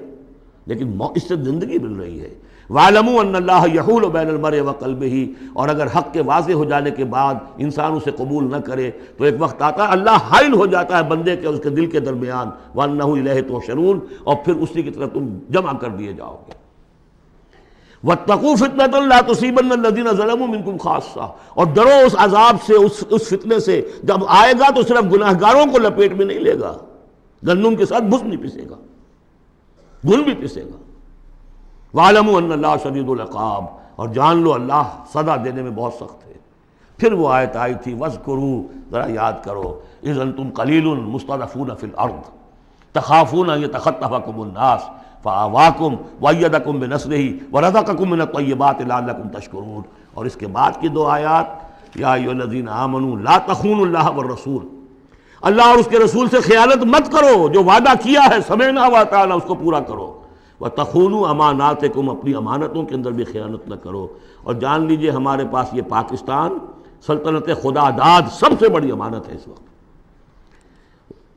لیکن اس سے زندگی مل رہی ہے. وَاعْلَمُوا أَنَّ اللَّهَ يَحُولُ بَيْنَ الْمَرْءِ وَقَلْبِهِ، اور اگر حق کے واضح ہو جانے کے بعد انسان اسے قبول نہ کرے تو ایک وقت آتا ہے اللہ حائل ہو جاتا ہے بندے کے اس کے دل کے درمیان، وَأَنَّهُ إِلَيْهِ تُحْشَرُونَ، اور پھر اسی کی طرف تم جمع کر دیے جاؤ گے. وَاتَّقُوا فِتْنَةً لَا تُصِيبَنَّ الَّذِينَ ظَلَمُوا مِنكُمْ خَاصَّةً، اور ڈرو اس عذاب سے، اس فتنے سے جب آئے گا تو صرف گناہگاروں کو لپیٹ میں نہیں لے گا، گندم کے ساتھ بھس نہیں پسے گا، گل بھی پسے گا. وَاعْلَمُوا أَنَّ اللَّهَ شَدِيدُ الْعِقَابِ، اور جان لو اللہ سزا دینے میں بہت سخت ہے. پھر وہ آیت آئی تھی وَاذْكُرُوا، ذرا یاد کرو، إِذْ أَنْتُمْ قَلِيلٌ مُسْتَضْعَفُونَ فِي الْأَرْضِ تَخَافُونَ أَنْ يَتَخَطَّفَكُمُ النَّاسُ فَآوَاكُمْ وَأَيَّدَكُمْ بِنَصْرِهِ وَرَزَقَكُمْ مِنَ الطَّيِّبَاتِ لَعَلَّكُمْ تَشْكُرُونَ. اور اس کے بعد کی دو آیات، یا ایھا الذین آمنوا لا تخونوا اللہ والرسول، اللہ اور اس کے رسول سے خیانت مت کرو، جو وعدہ کیا ہے سمعنا وَأَطَعْنَا اس کو پورا کرو. وَتَخُونُوا أَمَانَاتِكُمْ، اپنی امانتوں کے اندر بھی خیانت نہ کرو. اور جان لیجئے ہمارے پاس یہ پاکستان سلطنت خدا داد سب سے بڑی امانت ہے اس وقت.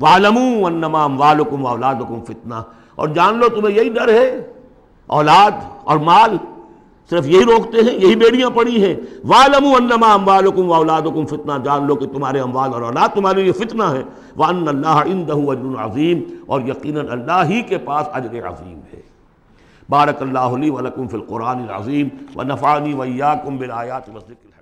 وَاعْلَمُوا أَنَّمَا أَمْوَالُكُمْ وَأَوْلَادُكُمْ فِتْنَةٌ، اور جان لو تمہیں یہی ڈر ہے، اولاد اور مال صرف یہی روکتے ہیں، یہی بیڑیاں پڑی ہیں۔ وَاعْلَمُوا أَنَّمَا أَمْوَالُكُمْ وَأَوْلَادُكُمْ فِتْنَةٌ، جان لو کہ تمہارے اموال اور اولاد تمہارے لیے فتنہ ہے۔ وَأَنَّ اللَّهَ عِندَهُ أَجْرٌ عَظِيمٌ، اور یقیناً اللہ ہی کے پاس اجر عظیم ہے۔ بارک اللہ لی ولکم فی القرآن العظیم ونفعنی وإیاکم بالآیات والذکر الحکیم۔